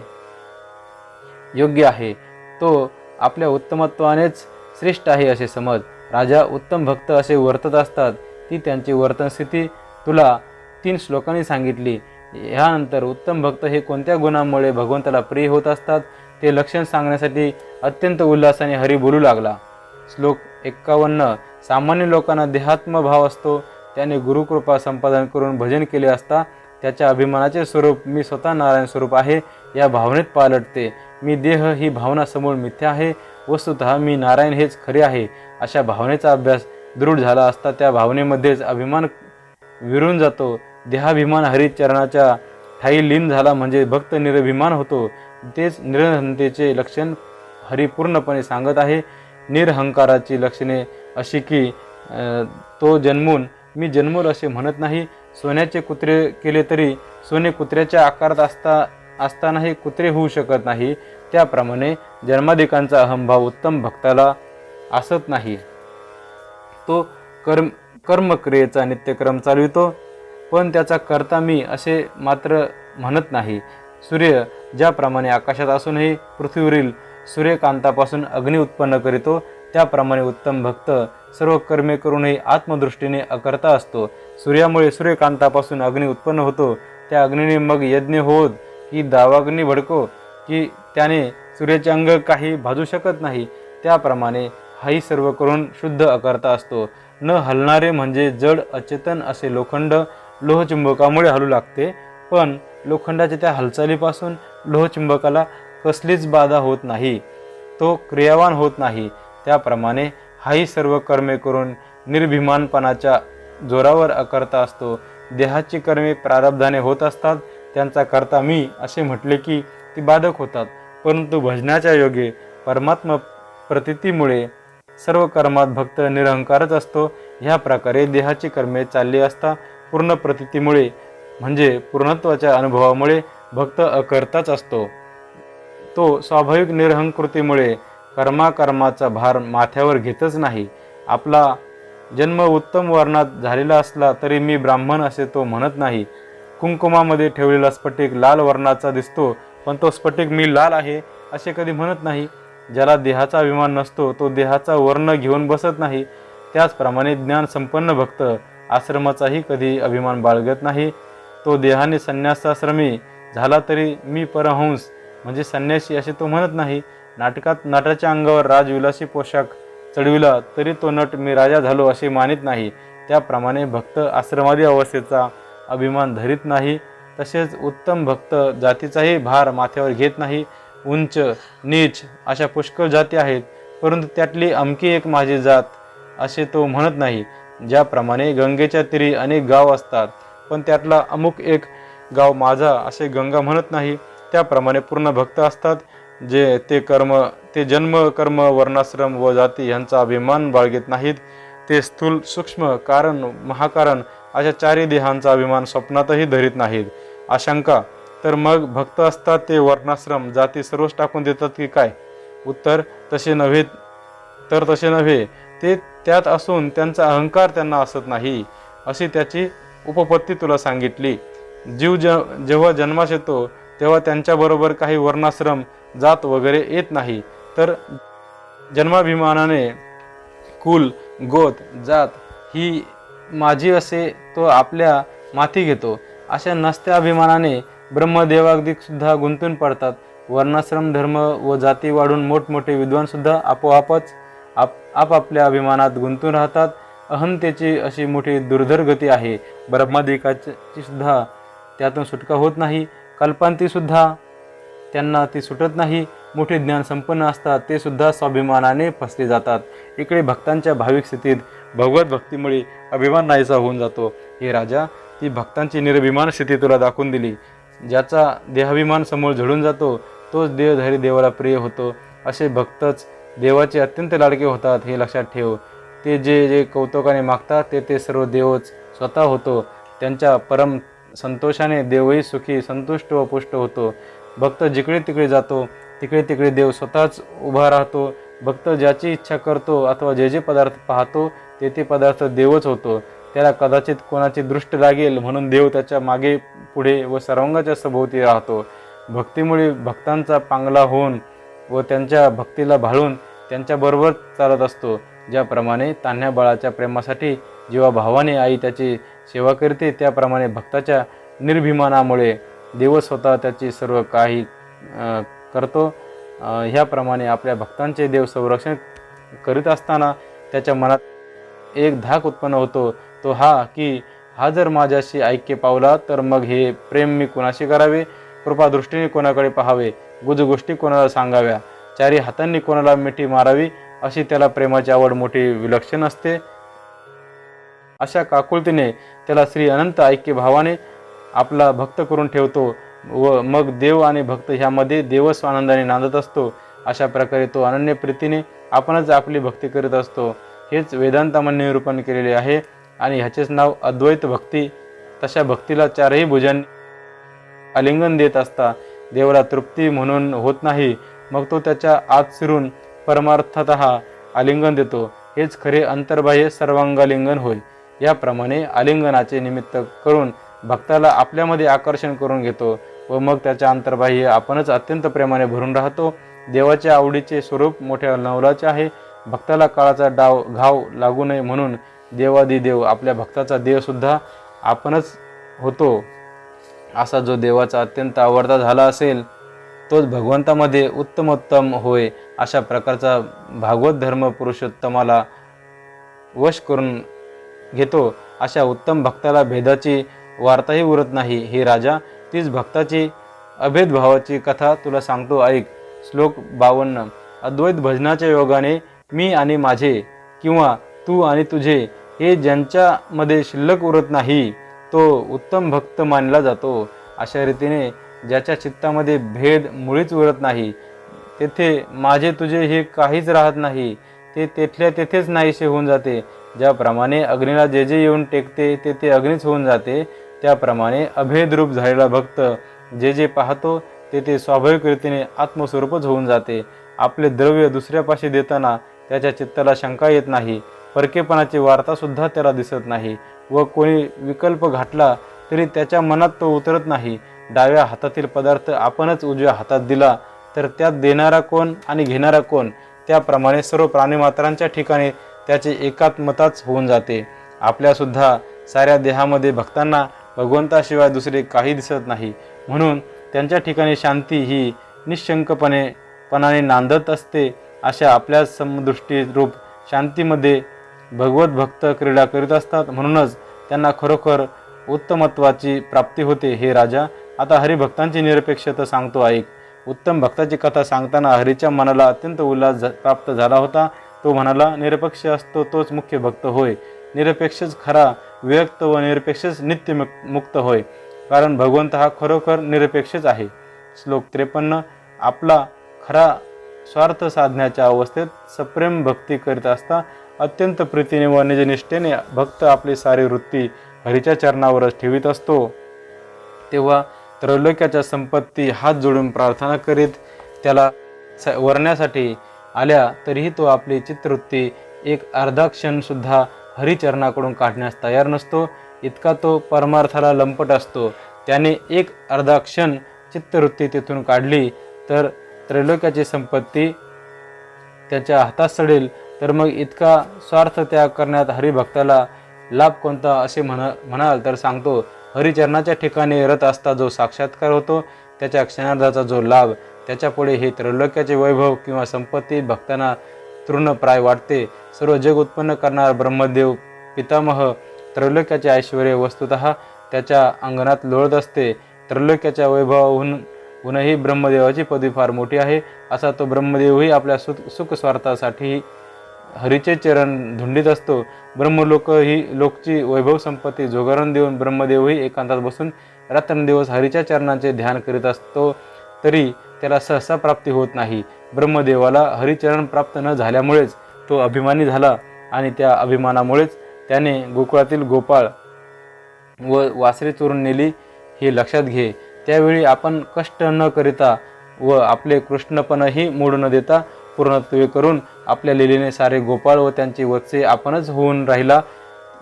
योग्य आहे. तो आपल्या उत्तमत्वानेच श्रेष्ठ आहे असे समज. राजा, उत्तम भक्त असे वर्तत असतात. ती त्यांची वर्तनस्थिती तुला 3 श्लोकांनी सांगितली. ह्यानंतर उत्तम भक्त हे कोणत्या गुणांमुळे भगवंताला प्रिय होत असतात ते लक्षण सांगण्यासाठी अत्यंत उल्हासाने हरी बोलू लागला. श्लोक 51. सामान्य लोकांना देहात्मभाव असतो. त्याने गुरुकृपा संपादन करून भजन केले असता त्याच्या अभिमानाचे स्वरूप मी स्वतः नारायण स्वरूप आहे या भावनेत पालटते. मी देह ही भावना समूळ मिथ्या आहे, वस्तुतः मी नारायण हेच खरे आहे अशा भावनेचा अभ्यास दृढ झाला असता त्या भावनेमध्येच अभिमान विरून जातो. देहाभिमान हरिचरणाच्या ठाई लीन झाला म्हणजे भक्त निरभिमान होतो. तेच निरहंतेचे लक्षण हरी पूर्णपणे सांगत आहे. निरहंकाराची लक्षणे अशी की तो जन्मून मी जन्मोल असे म्हणत नाही. सोन्याचे कुत्रे केले तरी सोने कुत्र्याच्या आकारात असतानाही कुत्रे होऊ शकत नाही. त्याप्रमाणे जन्माधिकांचा अहंभाव उत्तम भक्ताला असत नाही. तो कर्मक्रियेचा नित्यक्रम चालवितो, पण त्याचा कर्ता मी असे मात्र म्हणत नाही. सूर्य ज्याप्रमाणे आकाशात असूनही पृथ्वीवरील सूर्यकांतापासून अग्नी उत्पन्न करीतो, त्याप्रमाणे उत्तम भक्त सर्व कर्मे करूनही आत्मदृष्टीने अकर्ता असतो. सूर्यामुळे सूर्यकांतापासून अग्नी उत्पन्न होतो. त्या अग्नीने मग यज्ञ होत की दावाग्नी भडको की त्याने सूर्याचे अंग काही भाजू शकत नाही. त्याप्रमाणे हाही सर्व करून शुद्ध अकर्ता असतो. न हलणारे म्हणजे जड अचेतन असे लोखंड लोहचुंबकामुळे हलू लागते, पण लोखंडाच्या त्या हालचालीपासून लोहचुंबकाला कसलीच बाधा होत नाही, तो क्रियावान होत नाही. त्याप्रमाणे हाही सर्व कर्मे करून निर्भिमानपणाच्या जोरावर अकर्ता असतो. देहाची कर्मे प्रारब्धाने होत असतात, त्यांचा करता मी असे म्हटले की ती बाधक होतात. परंतु भजनाच्या योगे परमात्मा प्रतीतीमुळे सर्व कर्मात भक्त निरहंकारच असतो. ह्या प्रकारे देहाची कर्मे चालली असता पूर्ण प्रतीतीमुळे म्हणजे पूर्णत्वाच्या अनुभवामुळे भक्त अकर्ताच असतो. तो स्वाभाविक निरहंकृतीमुळे कर्माचा भार माथ्यावर घेतच नाही. आपला जन्म उत्तम वर्णात झालेला असला तरी मी ब्राह्मण असे तो म्हणत नाही. कुंकुमामध्ये ठेवलेला स्फटिक लाल वर्णाचा दिसतो, पण तो स्फटिक मी लाल आहे असे कधी म्हणत नाही. ज्याला देहाचा अभिमान नसतो तो देहाचा वर्ण घेऊन बसत नाही. त्याचप्रमाणे ज्ञान संपन्न भक्त आश्रमाचाही कधी अभिमान बाळगत नाही. तो देहाने संन्यासाश्रमी झाला तरी मी परहंस म्हणजे संन्यासी असे तो म्हणत नाही. नाटकात नटाच्या अंगावर राजविलासी पोशाख चढविला तरी तो नट मी राजा झालो असे मानित नाही. त्याप्रमाणे भक्त आश्रमादी अवस्थेचा अभिमान धरीत नाही. तसेच उत्तम भक्त जातीचाही भार माथ्यावर घेत नाही. उंच नीच अशा पुष्कळ जाती आहेत, परंतु त्यातली अमकी एक माझी जात असे तो म्हणत नाही. ज्याप्रमाणे गंगेच्या तीरी अनेक गाव असतात, पण त्यातला अमुक एक गाव माझा असे गंगा म्हणत नाही. त्याप्रमाणे पूर्ण भक्त असतात, जे ते जन्म कर्म वर्णाश्रम व जाती यांचा अभिमान बाळगीत नाहीत. ते स्थूल सूक्ष्म कारण महाकारण अशा चारी देहांचा अभिमान स्वप्नातही धरीत नाहीत. आशंका तर मग भक्त असतात ते वर्णाश्रम जाती सर्वच टाकून देतात की काय? उत्तर तसे नव्हे. ते त्यात असून त्यांचा अहंकार त्यांना असत नाही, अशी त्याची उपपत्ती तुला सांगितली. जीव जेव्हा जन्मास येतो तेव्हा त्यांच्याबरोबर काही वर्णाश्रम जात वगैरे येत नाही, तर जन्माभिमानाने कुल गोत जात ही माझी असे तो आपल्या माथी घेतो. अशा नसत्या अभिमानाने ब्रह्मदेवागदिक सुद्धा गुंतून पडतात. वर्णाश्रम धर्म व जाती वाढून मोठमोठे विद्वान सुद्धा आपोआपच आपापल्या अभिमानात गुंतून राहतात. अहंतेची अशी मोठी दुर्धर गती आहे. ब्रह्मादिकाची सुद्धा त्यातून सुटका होत नाही. कल्पांती सुद्धा त्यांना ती सुटत नाही. मोठे ज्ञान संपन्न असतात ते सुद्धा स्वाभिमानाने फसले जातात. इकडे भक्तांच्या भाविक स्थितीत भगवत भक्तीमुळे अभिमान नाहीसा होऊन जातो. हे राजा, ती भक्तांची निरभिमान स्थिती तुला दाखवून दिली. ज्याचा देहाभिमान समोर झडून जातो तोच देहधारी देवाला प्रिय होतो. असे भक्तच देवाचे अत्यंत लाडके होतात, हे लक्षात ठेव. ते जे कौतुकाने मागतात ते सर्व देवच स्वतः होतो. त्यांच्या परम संतोषाने देवही सुखी संतुष्ट व पुष्ट होतो. भक्त जिकडे तिकडे जातो तिकडे तिकडे देव स्वतःच उभा राहतो. भक्त ज्याची इच्छा करतो अथवा जे पदार्थ पाहतो ते पदार्थ देवच होतो. त्याला कदाचित कोणाची दृष्ट लागेल म्हणून देव त्याच्या मागे पुढे व सर्वांगाच्या सभोवती राहतो. भक्तीमुळे भक्तांचा पांगला होऊन व त्यांच्या भक्तीला भाळून त्यांच्याबरोबर चालत असतो. ज्याप्रमाणे तान्ह्या बाळाच्या प्रेमासाठी जेव्हा भावाने आई त्याची सेवा करते, त्याप्रमाणे भक्ताच्या निर्भिमानामुळे देव स्वतः त्याची सर्व काही करतो. ह्याप्रमाणे आपल्या भक्तांचे देव संरक्षण करीत असताना त्याच्या मनात एक धाक उत्पन्न होतो, तो हा की हा जर माझ्याशी ऐक्य पावला तर मग हे प्रेम मी कोणाशी करावे, कृपादृष्टीने कोणाकडे पाहावे, गुज गोष्टी कोणाला सांगाव्या, चारी हातांनी कोणाला मिठी मारावी, अशी त्याला प्रेमाची आवड मोठी विलक्षण असते. अशा काकुळतीने त्याला श्री अनंत ऐक्य भावाने आपला भक्त करून ठेवतो व मग देव आणि भक्त ह्यामध्ये देवस्व आनंदाने नांदत असतो. अशा प्रकारे तो अनन्य प्रीतीने आपणच आपली भक्ती करीत असतो. हेच वेदांतामध्ये निरूपण केलेले आहे आणि ह्याचेच नाव अद्वैत भक्ती. तशा भक्तीला चारही भुजांनी आलिंगन देत असता देवाला तृप्ती म्हणून होत नाही, मग तो त्याच्या आत शिरून परमार्थतः आलिंगन देतो. हेच खरे अंतर्बाह्य सर्वांगालिंगन होय. याप्रमाणे आलिंगनाचे निमित्त करून भक्ताला आपल्यामध्ये आकर्षण करून घेतो व मग त्याच्या अंतर्बाह्य आपणच अत्यंत प्रेमाने भरून राहतो. देवाच्या आवडीचे स्वरूप मोठ्या नवलाचे आहे. भक्ताला काळाचा घाव लागू नये म्हणून देवादिदेव आपल्या भक्ताचा देवसुद्धा आपणच होतो. असा जो देवाचा अत्यंत आवडता झाला असेल तोच भगवंतामध्ये उत्तमोत्तम होय. अशा प्रकारचा भागवत धर्म पुरुषोत्तमाला वश करून घेतो. अशा उत्तम भक्ताला भेदाची वार्ताही उरत नाही. हे राजा, तीच भक्ताची अभेदभावाची कथा तुला सांगतो, ऐक. श्लोक 52. अद्वैत भजनाच्या योगाने मी आणि माझे किंवा तू आणि तुझे हे ज्यांच्यामध्ये शिल्लक उरत नाही तो उत्तम भक्त मानला जातो। अशा रीतीने ज्याच्या चित्तामध्ये भेद मुळीच उरत नाही, तेथे माझे तुझे हे काहीच राहत नाही, ते तेथल्या तेथेच नाहीसे होऊन जाते। ज्याप्रमाणे अग्नीला जे जे येऊन टेकते ते ते अग्नीच होऊन जाते, त्याप्रमाणे अभेदरूप झालेला भक्त जे जे पाहतो ते ते स्वाभाविक रीतीने आत्मस्वरूपच होऊन जाते। आपले द्रव्य दुसऱ्यापाशी देताना त्याच्या चित्ताला शंका येत नाही, परकेपणाची वार्तासुद्धा त्याला दिसत नाही, व कोणी विकल्प घातला तरी त्याच्या मनात तो उतरत नाही। डाव्या हातातील पदार्थ आपणच उजव्या हातात दिला तर त्यात देणारा कोण आणि घेणारा कोण, त्याप्रमाणे सर्व प्राणीमात्रांच्या ठिकाणी त्याचे एकात्मताच होऊन जाते। आपल्यासुद्धा साऱ्या देहामध्ये भक्तांना भगवंताशिवाय दुसरे काही दिसत नाही, म्हणून त्यांच्या ठिकाणी शांती ही निशंकपणाने नांदत असते। अशा आपल्या समदृष्टी रूप शांतीमध्ये भगवत भक्त क्रीडा करीत असतात, म्हणूनच त्यांना खरोखर उत्तमत्वाची प्राप्ती होते। हे राजा, आता हरिभक्तांची निरपेक्षता सांगतो ऐक। उत्तम भक्ताची कथा सांगताना हरीच्या मनाला अत्यंत उल्हास प्राप्त झाला होता। तो म्हणाला, निरपेक्ष असतो तोच मुख्य भक्त होय, निरपेक्षच खरा विरक्त व निरपेक्षच नित्य मुक्त होय, कारण भगवंत हा खरोखर निरपेक्षच आहे। श्लोक 53। आपला खरा स्वार्थ साधण्याच्या अवस्थेत सप्रेम भक्ती करीत असता अत्यंत प्रीतीने व निजनिष्ठेने भक्त आपली सारी वृत्ती हरीच्या चरणावरच ठेवीत असतो, तेव्हा त्रैलोक्याच्या संपत्ती हात जोडून प्रार्थना करीत त्याला वरण्यासाठी आल्या तरीही तो आपली चित्तवृत्ती एक अर्धा क्षण सुद्धा हरिचरणाकडून काढण्यास तयार नसतो, इतका तो परमार्थाला लंपट असतो। त्याने एक अर्धा क्षण चित्तवृत्ती तेथून काढली तर त्रैलोक्याची संपत्ती त्याच्या हातात सडेल, तर मग इतका स्वार्थ त्याग करण्यात हरिभक्ताला लाभ कोणता असे म्हणाल तर सांगतो, हरिचरणाच्या ठिकाणी रत असता जो साक्षात्कार होतो त्याच्या क्षणार्धाचा जो लाभ, त्याच्यापुढे हे त्रैलोक्याचे वैभव किंवा संपत्ती भक्तांना तृणप्राय वाटते। सर्व जग उत्पन्न करणारा ब्रह्मदेव पितामह त्रैलोक्याचे ऐश्वर्य वस्तुतः त्याच्या अंगणात लोळत असते। त्रैलोक्याच्या वैभवाहूनही ब्रह्मदेवाची पदवी फार मोठी आहे, असा तो ब्रह्मदेवही आपल्या सुख स्वार्थासाठी हरीचे चरण धुंडीत असतो। ब्रह्मलोक ही लोकची वैभव संपत्ती जोगारून देऊन ब्रह्मदेवही एकांतात बसून रात्रंदिवस हरीच्या चरणांचे ध्यान करीत असतो, तरी त्याला सहसा प्राप्ती होत नाही। ब्रह्मदेवाला हरिचरण प्राप्त न झाल्यामुळेच तो अभिमानी झाला, आणि त्या अभिमानामुळेच त्याने गोकुळातील गोपाळ व वासरे चोरून नेली, हे लक्षात घे। त्यावेळी आपण कष्ट न करिता व आपले कृष्णपणही मोडू न देता पूर्णत्वे करून आपल्या लीलेने सारे गोपाळ व त्यांची वत्से आपणच होऊन राहिला।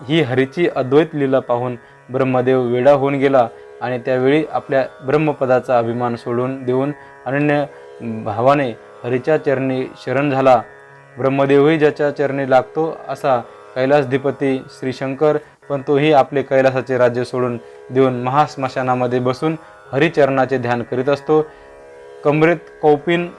ही हरीची अद्वैत लीला पाहून ब्रह्मदेव वेडा होऊन गेला, आणि त्यावेळी आपल्या ब्रह्मपदाचा अभिमान सोडून देऊन अनन्य भावाने हरीच्या चरणी शरण झाला। ब्रह्मदेवही ज्याच्या चरणी लागतो असा कैलासधिपती श्रीशंकर, पण तोही आपले कैलासाचे राज्य सोडून देऊन महास्मशानामध्ये बसून हरिचरणाचे ध्यान करीत असतो। कमरेत कौपिन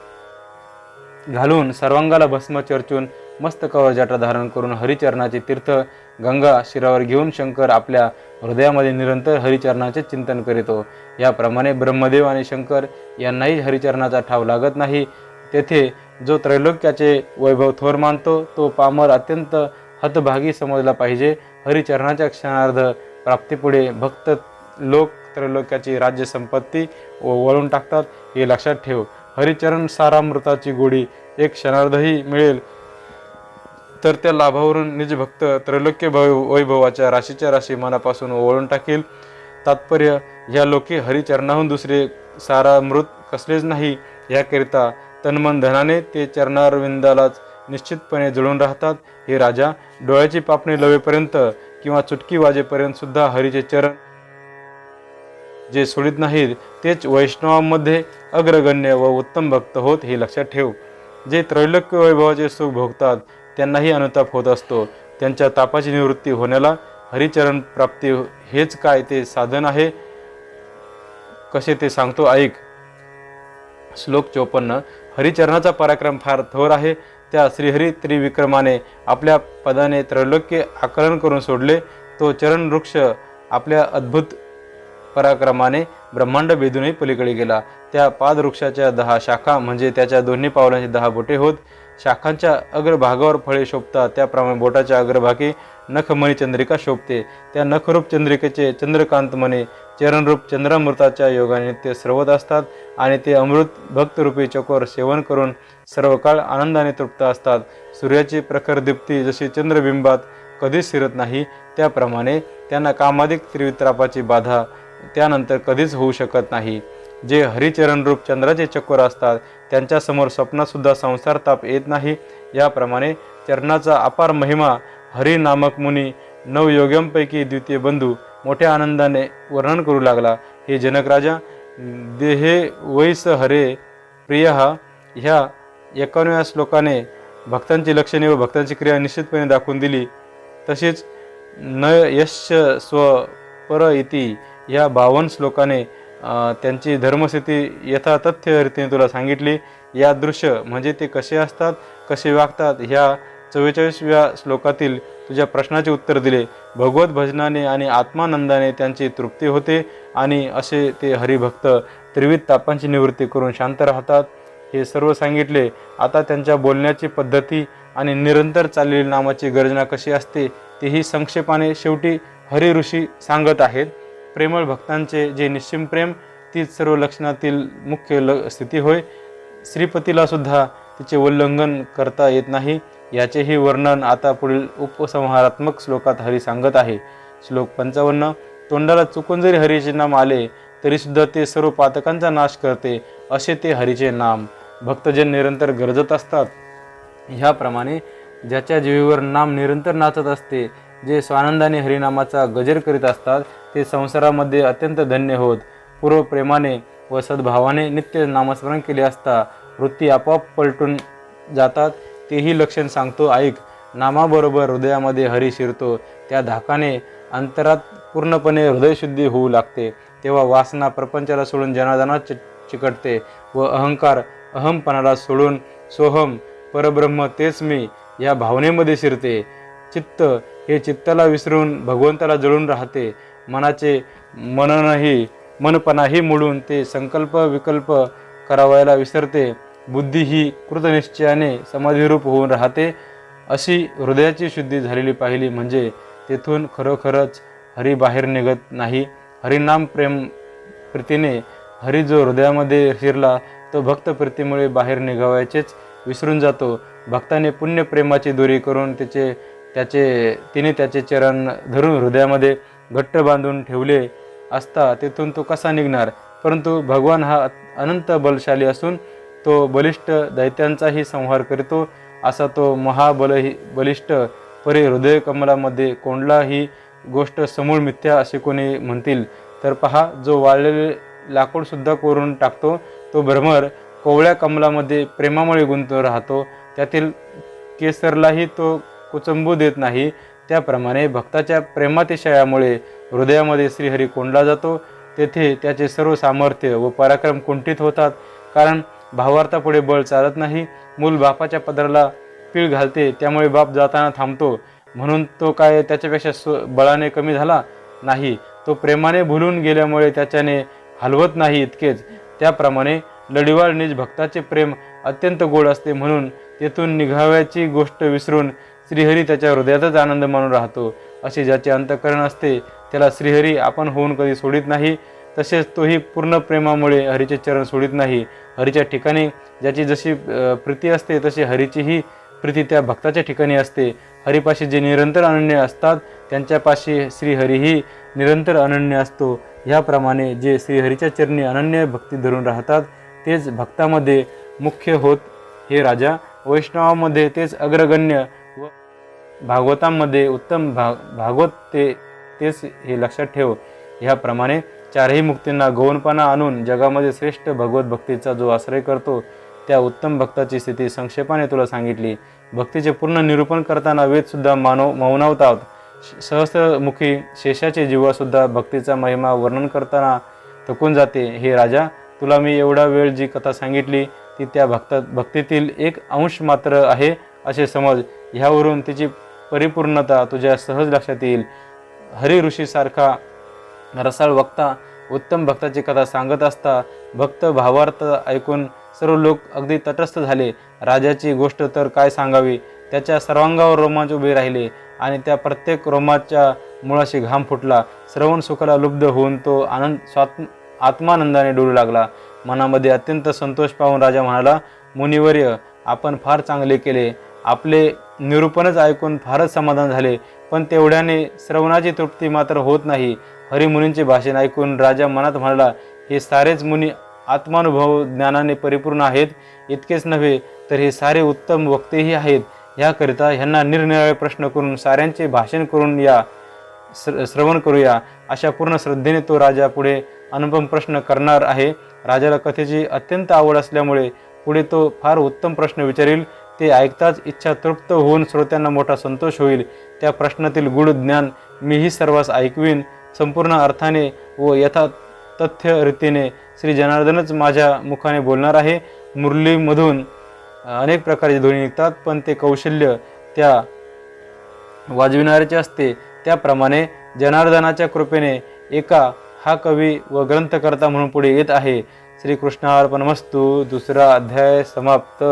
घालून सर्वांगाला भस्म चर्चून मस्तकावर जटा धारण करून हरिचरणाचे तीर्थ गंगा शिरावर घेऊन शंकर आपल्या हृदयामध्ये निरंतर हरिचरणाचे चिंतन करीतो। याप्रमाणे ब्रह्मदेव आणि शंकर यांनाही हरिचरणाचा ठाव लागत नाही। तेथे जो त्रैलोक्याचे वैभव थोर मानतो तो पामर अत्यंत हतभागी समजला पाहिजे। हरिचरणाच्या क्षणार्ध प्राप्तीपुढे भक्त लोक त्रैलोक्याची राज्य संपत्ती वळून टाकतात, हे लक्षात ठेव। हरिचरण सारामृताची गोडी एक क्षणार्धही मिळेल तर त्या लाभावरून निजभक्त त्रैलोक्य वैभवाच्या राशीच्या राशी मनापासून ओवाळून टाकेल। तात्पर्य, ह्या लोके हरिचरणाहून दुसरे सारामृत कसलेच नाही, याकरिता तन्मन धनाने ते चरणारविंदालाच निश्चितपणे जुळून राहतात। हे राजा, डोळ्याची पापणी लवेपर्यंत किंवा चुटकी वाजेपर्यंत सुद्धा हरीचे चरण जे सोडित नाहीत तेच वैष्णवांमध्ये अग्रगण्य व उत्तम भक्त होत, हे लक्षात ठेव। जे त्रैलोक्य वैभवाचे सुख भोगतात त्यांनाही अनुताप होत असतो, त्यांच्या तापाची निवृत्ती होण्याला हरिचरण प्राप्ती हेच काय ते साधन आहे, कसे ते सांगतो ऐक। श्लोक 54। हरिचरणाचा पराक्रम फार थोर आहे। त्या श्रीहरी त्रिविक्रमाने आपल्या पदाने त्रैलोक्य आकलन करून सोडले। तो चरण वृक्ष आपल्या अद्भुत पराक्रमाने ब्रह्मांड भेदूनही पलीकडे गेला। त्या पादवृक्षाच्या 10 शाखा म्हणजे त्याच्या दोन्ही पावलांची 10 बोटे होत। शाखांच्या अग्रभागावर फळे शोभतात त्याप्रमाणे बोटाच्या अग्रभागी नखमणिचंद्रिका शोभते. त्या नखरूप चंद्रिकेचे चंद्रकांत मणे चरणरूप चंद्रामृताच्या योगाने नित्य स्रवत असतात आणि ते अमृत भक्तरूपी चकोर सेवन करून सर्व काळ आनंदाने तृप्त असतात. सूर्याची प्रखर दीप्ती जशी चंद्रबिंबात कधीच शिरत नाही त्याप्रमाणे त्यांना कामाधिक त्रिवित्रापाची बाधा त्यानंतर कधीच होऊ शकत नाही. जे हरिचरणरूप चंद्राचे चकोर असतात त्यांच्यासमोर स्वप्नातसुद्धा संसार ताप येत नाही. याप्रमाणे चरणाचा अपार महिमा हरी नामक मुनी नवयोग्यांपैकी द्वितीय बंधू मोठ्या आनंदाने वर्णन करू लागला. हे जनक राजा, देहे वैस हरे प्रिय ह्या 51व्या श्लोकाने भक्तांची लक्षणे व भक्तांची क्रिया निश्चितपणे दाखवून दिली. तसेच न यश स्व पर इति ह्या 52 श्लोकाने त्यांची धर्मस्थिती यथातथ्य रीतीने तुला सांगितली. या दृश्य म्हणजे ते कसे असतात, कसे वागतात ह्या 44व्या श्लोकातील तुझ्या प्रश्नाचे उत्तर दिले. भगवत भजनाने आणि आत्मानंदाने त्यांची तृप्ती होते आणि असे ते हरिभक्त त्रिविध तापांची निवृत्ती करून शांत राहतात. हे सर्व सांगितले. आता त्यांच्या बोलण्याची पद्धती आणि निरंतर चाललेली नामाची गर्जना कशी असते तेही संक्षेपाने शेवटी हरी ऋषी सांगत आहेत. प्रेमळ भक्तांचे जे निश्चिम प्रेम तीच सर्व लक्षणातील मुख्य स्थिती होय. श्रीपतीला सुद्धा तिचे उल्लंघन करता येत नाही. याचेही वर्णन आता पुढील उपसंहारात्मक श्लोकात हरी सांगत आहे. श्लोक 55. तोंडाला चुकून जरी हरीचे नाम आले तरीसुद्धा ते सर्व पातकांचा नाश करते असे ते हरीचे नाम. भक्तजन निरंतर गरजत असतात. ह्याप्रमाणे ज्याच्या जीवेवर नाम निरंतर नाचत असते, जे स्वानंदाने हरिनामाचा गजर करीत असतात ते संसारामध्ये अत्यंत धन्य होत. पूर्व प्रेमाने व सद्भावाने नित्य नामस्मरण केले असता वृत्ती आपोआप पलटून जातात. तेही लक्षण सांगतो ऐक. नामाबरोबर हृदयामध्ये हरी शिरतो. त्या धाकाने अंतरात पूर्णपणे हृदयशुद्धी होऊ लागते. तेव्हा वासना प्रपंचाला सोडून जनाजनात चिकटते व अहंकार अहमपणाला सोडून सोहम परब्रह्म तेच मी या भावनेमध्ये शिरते. चित्त हे चित्ताला विसरून भगवंताला जळून राहते. मनाचे मनपणाही मोडून ते संकल्प विकल्प करावयाला विसरते. बुद्धी ही कृतनिश्चयाने समाधिरूप होऊन राहते. अशी हृदयाची शुद्धी झालेली पाहिली म्हणजे तेथून खरोखरच हरी बाहेर निघत नाही. हरिनाम प्रीतीने हरी जो हृदयामध्ये शिरला तो भक्त प्रीतीमुळे बाहेर निघावायचेच विसरून जातो. भक्ताने पुण्य प्रेमाची दोरी करून तिने त्याचे चरण धरून हृदयामध्ये घट्ट बांधून ठेवले असता तेथून तो कसा निघणार. परंतु भगवान हा अनंत बलशाली असून तो बलिष्ठ दैत्यांचाही संहार करतो. असा तो बलिष्ठ परी हृदय कमलामध्ये कोंडला. ही गोष्ट समूळ मिथ्या असे कोणी म्हणतील तर पहा, जो वाळलेले लाकूडसुद्धा कोरून टाकतो तो भ्रमर कोवळ्या कमलामध्ये प्रेमामुळे गुंतून राहतो. त्यातील केसरलाही तो कुचंबू देत नाही. त्याप्रमाणे भक्ताच्या प्रेमातिशयामुळे हृदयामध्ये श्रीहरी कोंडला जातो. तेथे त्याचे सर्व सामर्थ्य व पराक्रम कुंठित होतात. कारण भावार्थापुढे बळ चालत नाही. मूल बापाच्या पदराला पीळ घालते त्यामुळे बाप जाताना थांबतो. म्हणून तो काय त्याच्यापेक्षा बळाने कमी झाला नाही. तो प्रेमाने भुलून गेल्यामुळे त्याच्याने हलवत नाही इतकेच. त्याप्रमाणे लढीवाळ निज भक्ताचे प्रेम अत्यंत गोड असते. म्हणून तेथून निघाव्याची गोष्ट विसरून श्रीहरी त्याच्या हृदयातच आनंद मानून राहतो. असे ज्याचे अंतःकरण असते त्याला श्रीहरी आपण होऊन कधी सोडित नाही. तसेच तोही पूर्ण प्रेमामुळे हरीचे चरण सोडित नाही. हरीच्या ठिकाणी ज्याची जशी प्रीती असते तशी हरीचीही प्रीती त्या भक्ताच्या ठिकाणी असते. हरीपाशी जे निरंतर अनन्य असतात त्यांच्यापाशी श्रीहरीही निरंतर अनन्य असतो. ह्याप्रमाणे जे श्रीहरीच्या चरणी अनन्य भक्ती धरून राहतात तेच भक्तामध्ये मुख्य होत. हे राजा, वैष्णवामध्ये तेच अग्रगण्य व भागवतांमध्ये उत्तम भागवत तेच हे लक्षात ठेव. ह्याप्रमाणे चारही मुक्तींना गौणपणा आणून जगामध्ये श्रेष्ठ भगवत भक्तीचा जो आश्रय करतो त्या उत्तम भक्ताची स्थिती संक्षेपाने तुला सांगितली. भक्तीचे पूर्ण निरूपण करताना वेदसुद्धा मौनावतात. सहस्रमुखी शेषाचे जीवासुद्धा भक्तीचा महिमा वर्णन करताना थकून जाते. हे राजा, तुला मी एवढा वेळ जी कथा सांगितली ती त्या भक्तीतील एक अंश मात्र आहे असे समज. ह्यावरून तिची परिपूर्णता तुझ्या सहज लक्षात येईल. हरी ऋषीसारखा रसाळ वक्ता उत्तम भक्ताची कथा सांगत असता भक्त भावार्थ ऐकून सर्व लोक अगदी तटस्थ झाले. राजाची गोष्ट तर काय सांगावी, त्याच्या सर्वांगावर रोमांच उभे राहिले आणि त्या प्रत्येक रोमाच्या मुळाशी घाम फुटला. श्रवण सुखाला लुब्ध होऊन तो आत्मानंदाने डोलू लागला. मनामध्ये अत्यंत संतोष पाहून राजा म्हणाला, मुनिवर्य, आपण फार चांगले केले. आपले निरूपणच ऐकून फारच समाधान झाले. पण तेवढ्याने श्रवणाची तृप्ती मात्र होत नाही. हरिमुनींचे भाषण ऐकून राजा मनात म्हणाला, हे सारेच मुनी आत्मानुभव ज्ञानाने परिपूर्ण आहेत. इतकेच नव्हे तर हे सारे उत्तम वक्तेही आहेत. ह्याकरिता ह्यांना निरनिराळे प्रश्न करून साऱ्यांचे भाषण करून श्रवण करूया. अशा पूर्ण श्रद्धेने तो राजा पुढे अनुपम प्रश्न करणार आहे. राजाला कथेची अत्यंत आवड असल्यामुळे पुढे तो फार उत्तम प्रश्न विचारील. ते ऐकताच इच्छा तृप्त होऊन श्रोत्यांना मोठा संतोष होईल. त्या प्रश्नातील गूढ ज्ञान मीही सर्वांस ऐकवीन. संपूर्ण अर्थाने व यथातथ्य रीतीने श्री जनार्दनच माझ्या मुखाने बोलणार आहे. मुरलीमधून अनेक प्रकारचे ध्वनी निघतात, पण ते कौशल्य त्या वाजविणाऱ्याचे असते. त्याप्रमाणे जनार्दनाच्या कृपेने एका हा कवी व ग्रंथकर्ता म्हणून पुढे येत आहे. श्रीकृष्णार्पणमस्तु. दुसरा अध्याय समाप्त.